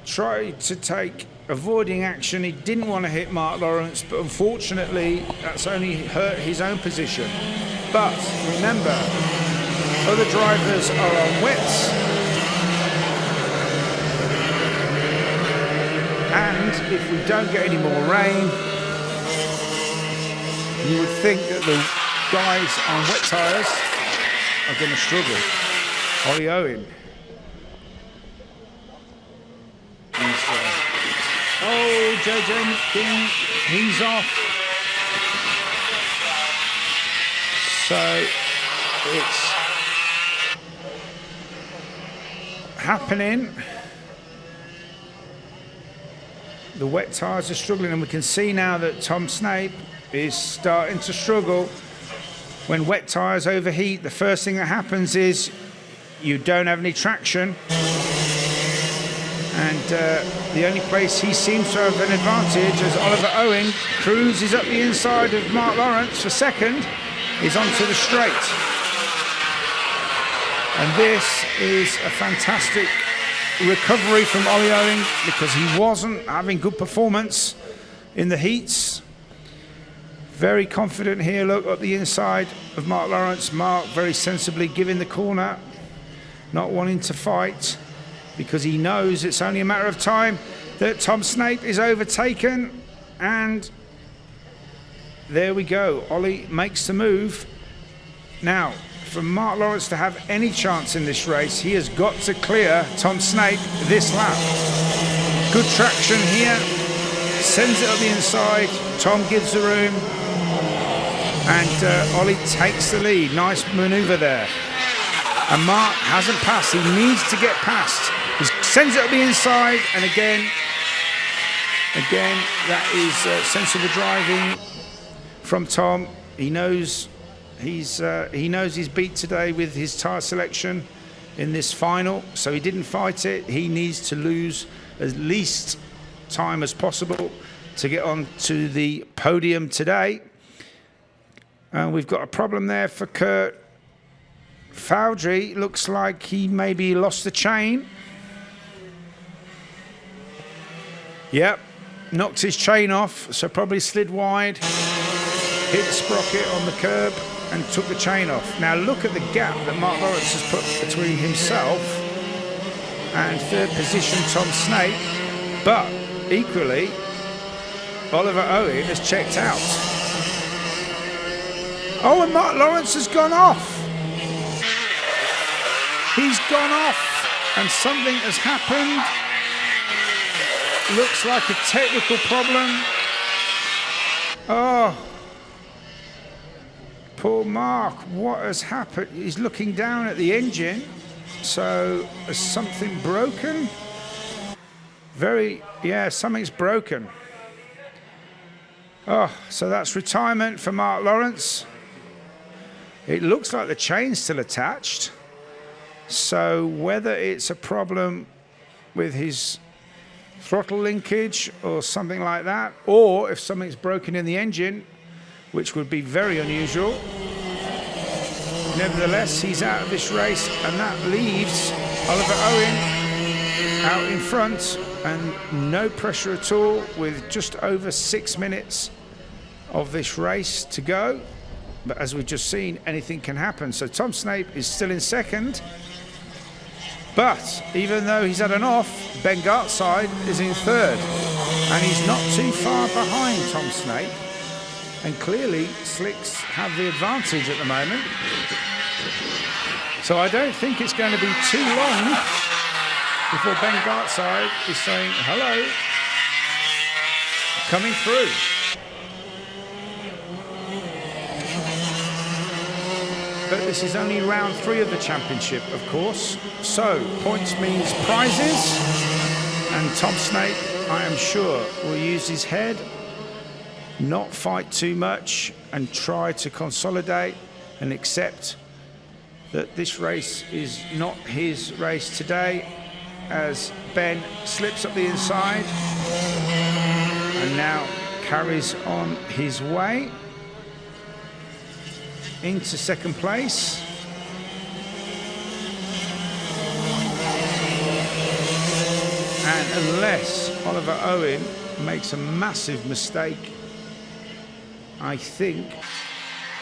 [SPEAKER 2] Tried to take avoiding action. He didn't want to hit Mark Lawrence, but unfortunately that's only hurt his own position. But remember, other drivers are on wets, and if we don't get any more rain, you would think that the guys on wet tyres are going to struggle. Ollie Owen. Oh, JJ McGing, he's off. So it's happening. The wet tyres are struggling, and we can see now that Tom Snape is starting to struggle. When wet tyres overheat, the first thing that happens is you don't have any traction. And the only place he seems to have an advantage, as Oliver Owen cruises up the inside of Mark Lawrence for second, is onto the straight. And this is a fantastic recovery from Ollie Owen, because he wasn't having good performance in the heats. Very confident here. Look at the inside of Mark Lawrence. Mark very sensibly giving the corner, not wanting to fight because he knows it's only a matter of time that Tom Snape is overtaken. And there we go. Ollie makes the move. Now, for Mark Lawrence to have any chance in this race, he has got to clear Tom Snape this lap. Good traction here. Sends it up the inside. Tom gives the room. And Ollie takes the lead. Nice manoeuvre there. And Mark hasn't passed. He needs to get past. He sends it up the inside. And again, that is sensible driving from Tom. He knows he's beat today with his tyre selection in this final. So he didn't fight it. He needs to lose as least time as possible to get on to the podium today. And we've got a problem there for Kurt Foudry. Looks like he maybe lost the chain. Yep, knocked his chain off, so probably slid wide, hit the sprocket on the curb and took the chain off. Now look at the gap that Mark Lawrence has put between himself and third position Tom Snape, but equally Oliver Owen has checked out. Oh, and Mark Lawrence has gone off. He's gone off and something has happened. Looks like a technical problem. Oh, poor Mark, what has happened? He's looking down at the engine. So is something broken? Yeah, something's broken. Oh, so that's retirement for Mark Lawrence. It looks like the chain's still attached. So whether it's a problem with his throttle linkage or something like that, or if something's broken in the engine, which would be very unusual. Nevertheless, he's out of this race, and that leaves Oliver Owen out in front, and no pressure at all with just over 6 minutes of this race to go. But as we've just seen, anything can happen. So Tom Snape is still in second. But even though he's had an off, Ben Gartside is in third. And he's not too far behind Tom Snape. And clearly, Slicks have the advantage at the moment. So I don't think it's going to be too long before Ben Gartside is saying, hello, coming through. But this is only round 3 of the championship, of course. So points means prizes. And Tom Snape, I am sure, will use his head, not fight too much, and try to consolidate and accept that this race is not his race today, as Ben slips up the inside and now carries on his way into second place. And unless Oliver Owen makes a massive mistake, I think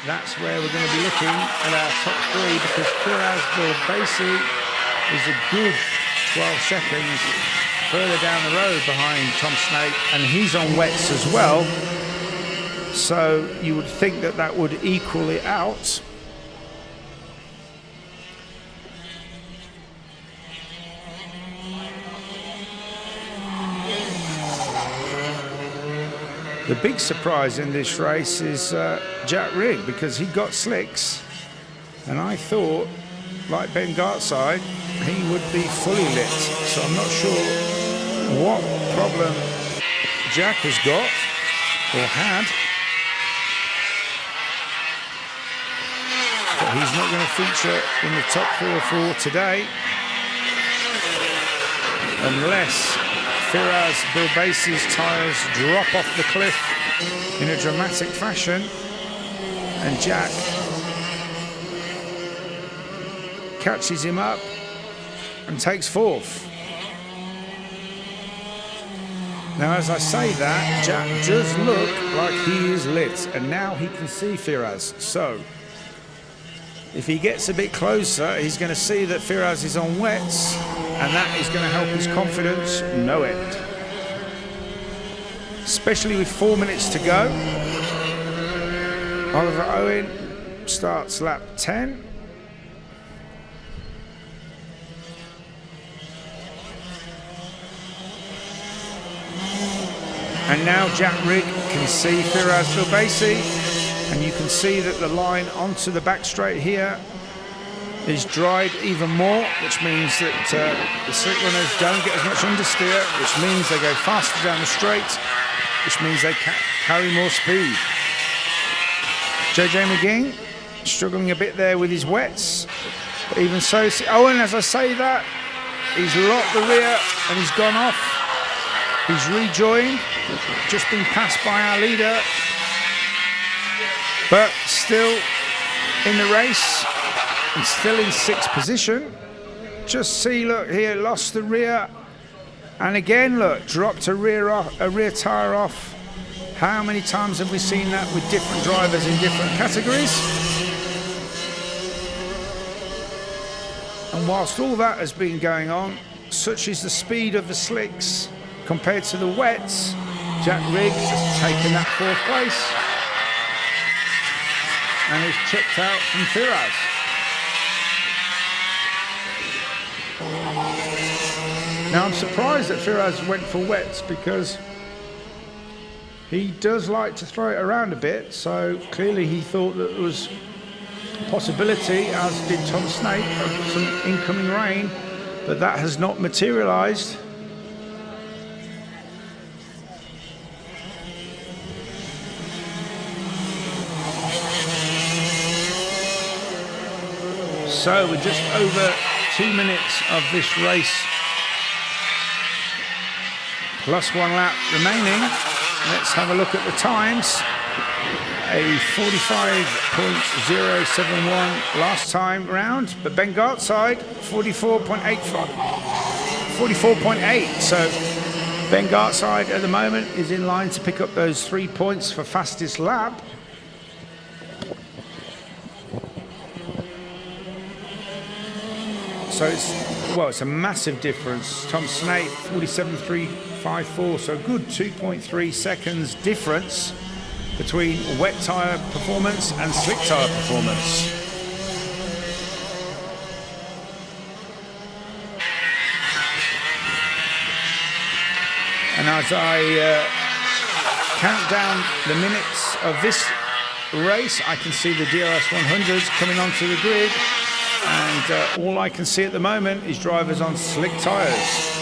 [SPEAKER 2] that's where we're going to be looking at our top 3, because Firas Bilbasi is a good 12 seconds further down the road behind Tom Snape, and he's on wets as well. So you would think that that would equal it out. The big surprise in this race is Jack Rigg, because he got slicks, and I thought, like Ben Gartside, he would be fully lit. So I'm not sure what problem Jack has got or had. But he's not going to feature in the top 3 or 4 today unless Firas Bilbasi's tyres drop off the cliff in a dramatic fashion and Jack catches him up and takes 4th. Now, as I say that, Jack does look like he is lit, and now he can see Firas. So, if he gets a bit closer, he's going to see that Firas is on wets, and that is going to help his confidence no end. Especially with 4 minutes to go. Oliver Owen starts lap 10. And now Jack Rigg can see Firas Bilbasi, and you can see that the line onto the back straight here is dried even more, which means that the slick runners don't get as much understeer, which means they go faster down the straight, which means they carry more speed. JJ McGing struggling a bit there with his wets, but even so, Owen, as I say that, he's locked the rear and he's gone off. He's rejoined, just been passed by our leader, but still in the race and still in 6th position. Just see, look here, lost the rear, and again, look, dropped a rear tyre off. How many times have we seen that with different drivers in different categories? And whilst all that has been going on, such is the speed of the slicks compared to the wets, Jack Rigg has taken that 4th place and is chipped out from Firas. Now I'm surprised that Firas went for wets, because he does like to throw it around a bit, so clearly he thought that there was a possibility, as did Tom Snape, of some incoming rain, but that has not materialised. So we're just over 2 minutes of this race, plus 1 lap remaining. Let's have a look at the times. A 45.071 last time round, but Ben Gartside 44.8. So Ben Gartside at the moment is in line to pick up those 3 points for fastest lap. So it's a massive difference. Tom Snape 47.354, so a good 2.3 seconds difference between wet tyre performance and slick tyre performance. And as I count down the minutes of this race, I can see the DRS100s coming onto the grid. And all I can see at the moment is drivers on slick tyres.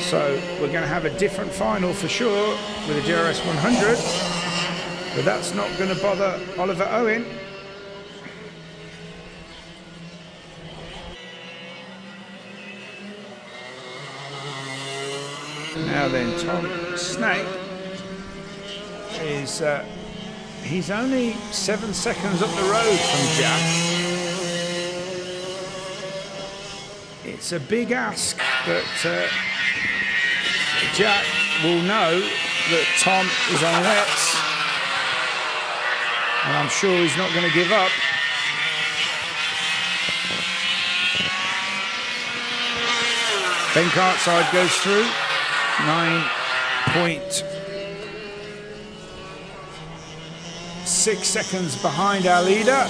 [SPEAKER 2] So we're going to have a different final for sure with a DRS100, but that's not going to bother Oliver Owen. Now then, Tom Snape is he's only 7 seconds up the road from Jack. It's a big ask, but Jack will know that Tom is on wets, and I'm sure he's not going to give up. Ben Cartside goes through, 9.6 seconds behind our leader.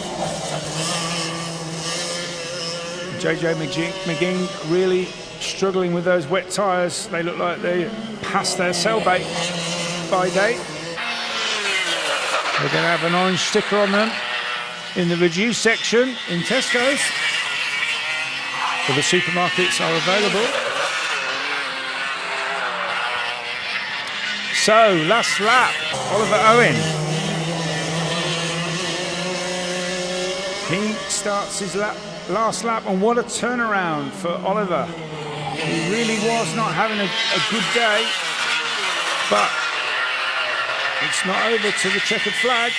[SPEAKER 2] JJ McGing really struggling with those wet tyres. They look like they passed their cellbait by date. They're going to have an orange sticker on them in the reduced section in Tesco's. So the supermarkets are available. So, last lap, Oliver Owen. He starts his last lap, and what a turnaround for Oliver. He really was not having a good day, but it's not over to the checkered flag,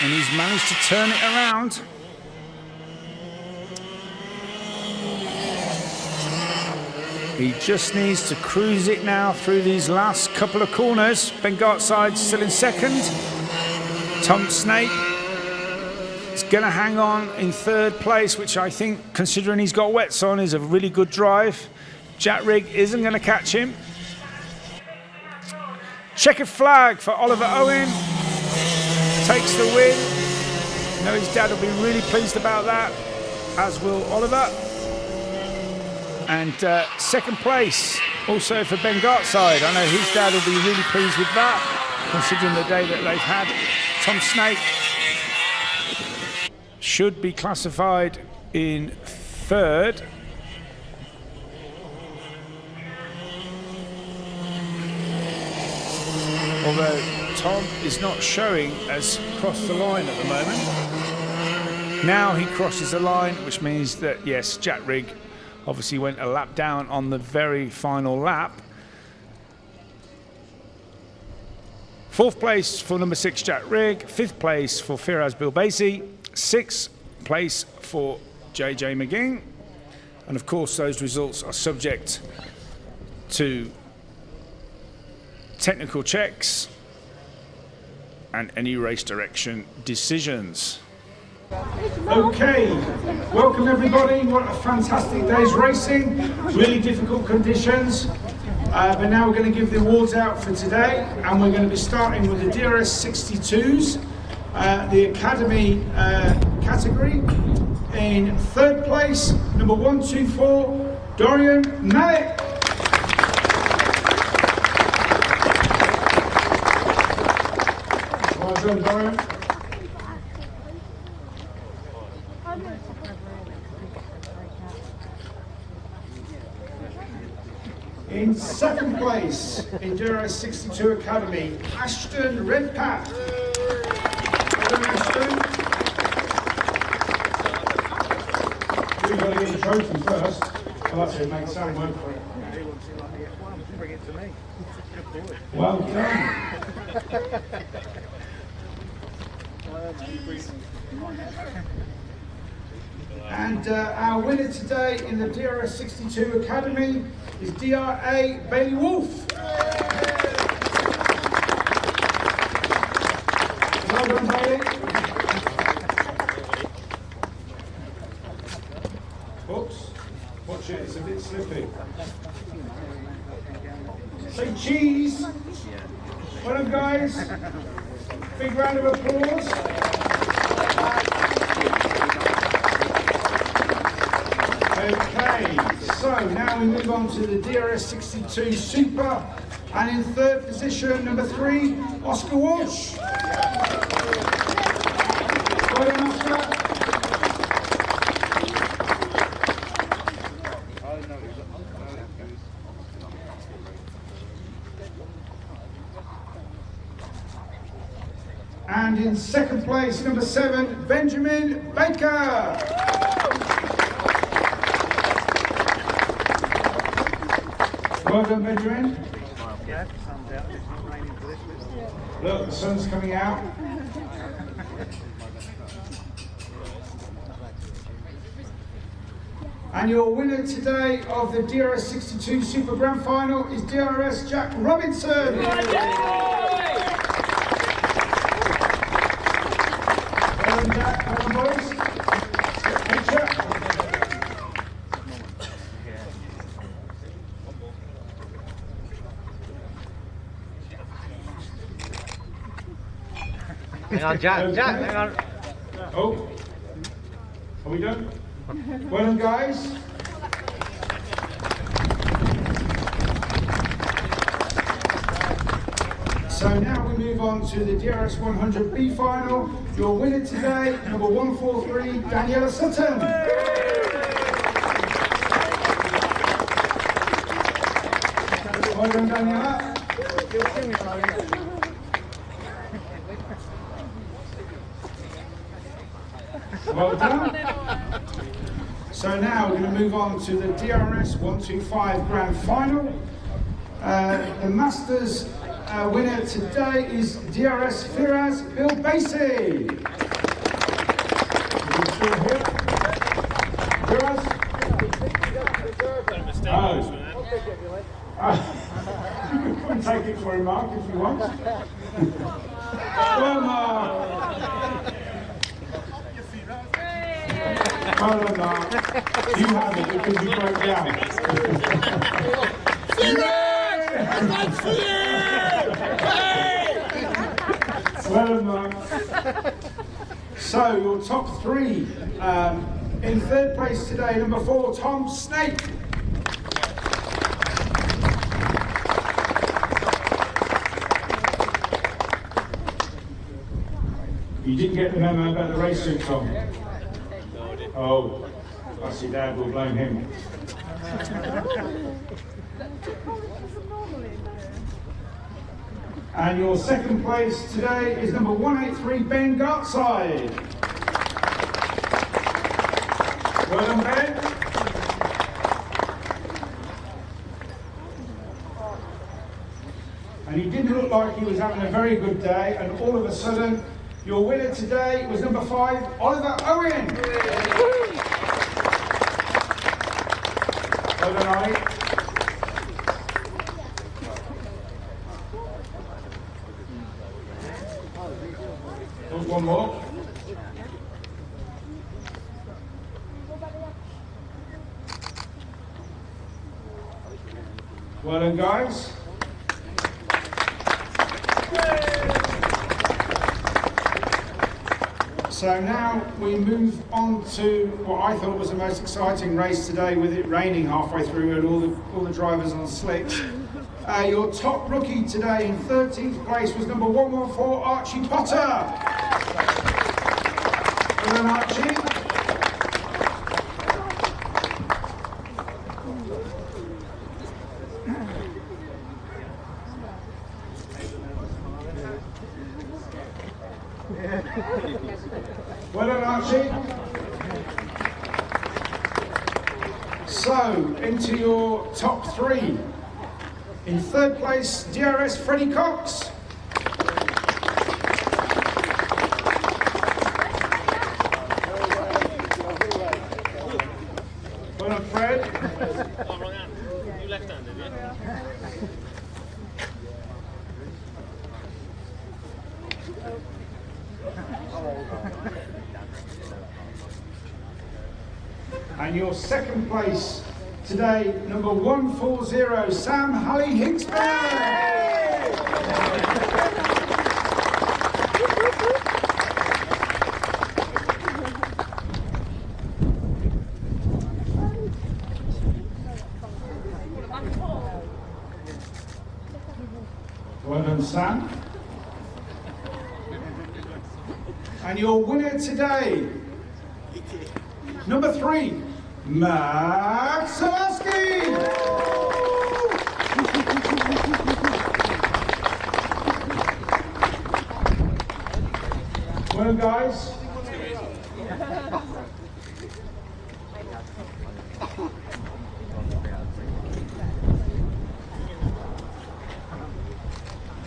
[SPEAKER 2] and he's managed to turn it around. He just needs to cruise it now through these last couple of corners. Ben Gartside still in second. Tom Snake is going to hang on in third place, which I think, considering he's got wets on, is a really good drive. Jack Rigg isn't going to catch him. Checkered flag for Oliver Owen. Takes the win. I know his dad will be really pleased about that, as will Oliver. And second place also for Ben Gartside. I know his dad will be really pleased with that, considering the day that they've had. Tom Snake should be classified in third. Although Tom is not showing as crossed the line at the moment. Now he crosses the line, which means that, yes, Jack Rigg obviously went a lap down on the very final lap. Fourth place for number 6, Jack Rigg. Fifth place for Firaz Bilbasi. Sixth place for JJ McGing. And of course, those results are subject to technical checks and any race direction decisions. Okay, welcome everybody. What a fantastic day's racing. Really difficult conditions. But now we're going to give the awards out for today, and we're going to be starting with the DRS62s, the Academy category. In third place, number 124, Dorian Malik. Well done, Dorian. In second place, in DRS62 Academy, Ashton Redpath. Well done, Ashton. We've got to get the trophy first. Well, that's it, mate. Sally went for it.
[SPEAKER 1] Bring it to me.
[SPEAKER 2] Well done. And our winner today in the DRS62 Academy is DRA Bailey Wolf. Well done, Bailey. Oops, watch it, it's a bit slippy. Say cheese. Well done, guys. Big round of applause. Okay, so now we move on to the DRS62 Super, and in third position, number 3, Oscar Walsh. Well done, Oscar. And in second place, number 7, Benjamin Baker. Well done, Benjamin.
[SPEAKER 1] Yeah, the sun's out. It's not raining for this bit.
[SPEAKER 2] Look, the sun's coming out. And your winner today of the DRS62 Super Grand Final is DRS Jack Robinson. Well done, Jack. Well done, boys. Picture.
[SPEAKER 1] Hang on, Jack, hang on.
[SPEAKER 2] Oh, are we done? Well done, guys. So now we move on to the DRS 100B final. Your winner today, number 143, Daniela Sutton. Well done, Daniela. Well done. So now we're going to move on to the DRS 125 Grand Final. The Masters winner today is DRS Firaz Bilbasi. Firaz? Oh,
[SPEAKER 3] for him, Mark, if you want. Well, Mark. Well done, Mark. You have it because you broke down. Well done, Mark. So, your top three. In third place today, number 4, Tom Snake. You didn't get the memo about the race suit, Tom? Oh, I see Dad will blame him. And your second place today is number 183, Ben Gartside. Well done, Ben. And he didn't look like he was having a very good day, and all of a sudden, your winner today was number 5, Oliver Owen. Well done, Ollie. There's one more. Well done, guys. So now we move on to what I thought was the most exciting race today, with it raining halfway through and all the drivers on slicks. Your top rookie today in 13th place was number 114, Archie Potter. Well done, Archie. Well done, Archie. So, into your top 3. In third place, DRS Freddie Cox. Well done, Fred.
[SPEAKER 4] You left-handed, yeah?
[SPEAKER 3] And your second place today, number 140, Sam Hully Hicksman. Well done, Sam. And your winner today, number 3, Max Solaski. Well done, guys.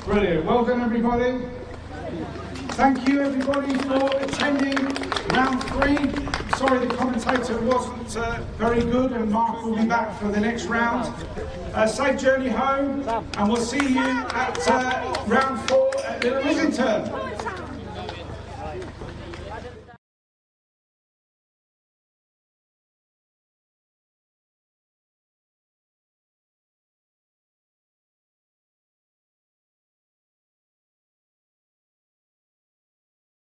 [SPEAKER 3] Brilliant. Well done, everybody. Thank you, everybody, for attending round 3. Sorry the commentator wasn't very good, and Mark will be back for the next round. Safe journey home, and we'll see you at round 4 at Little Islington.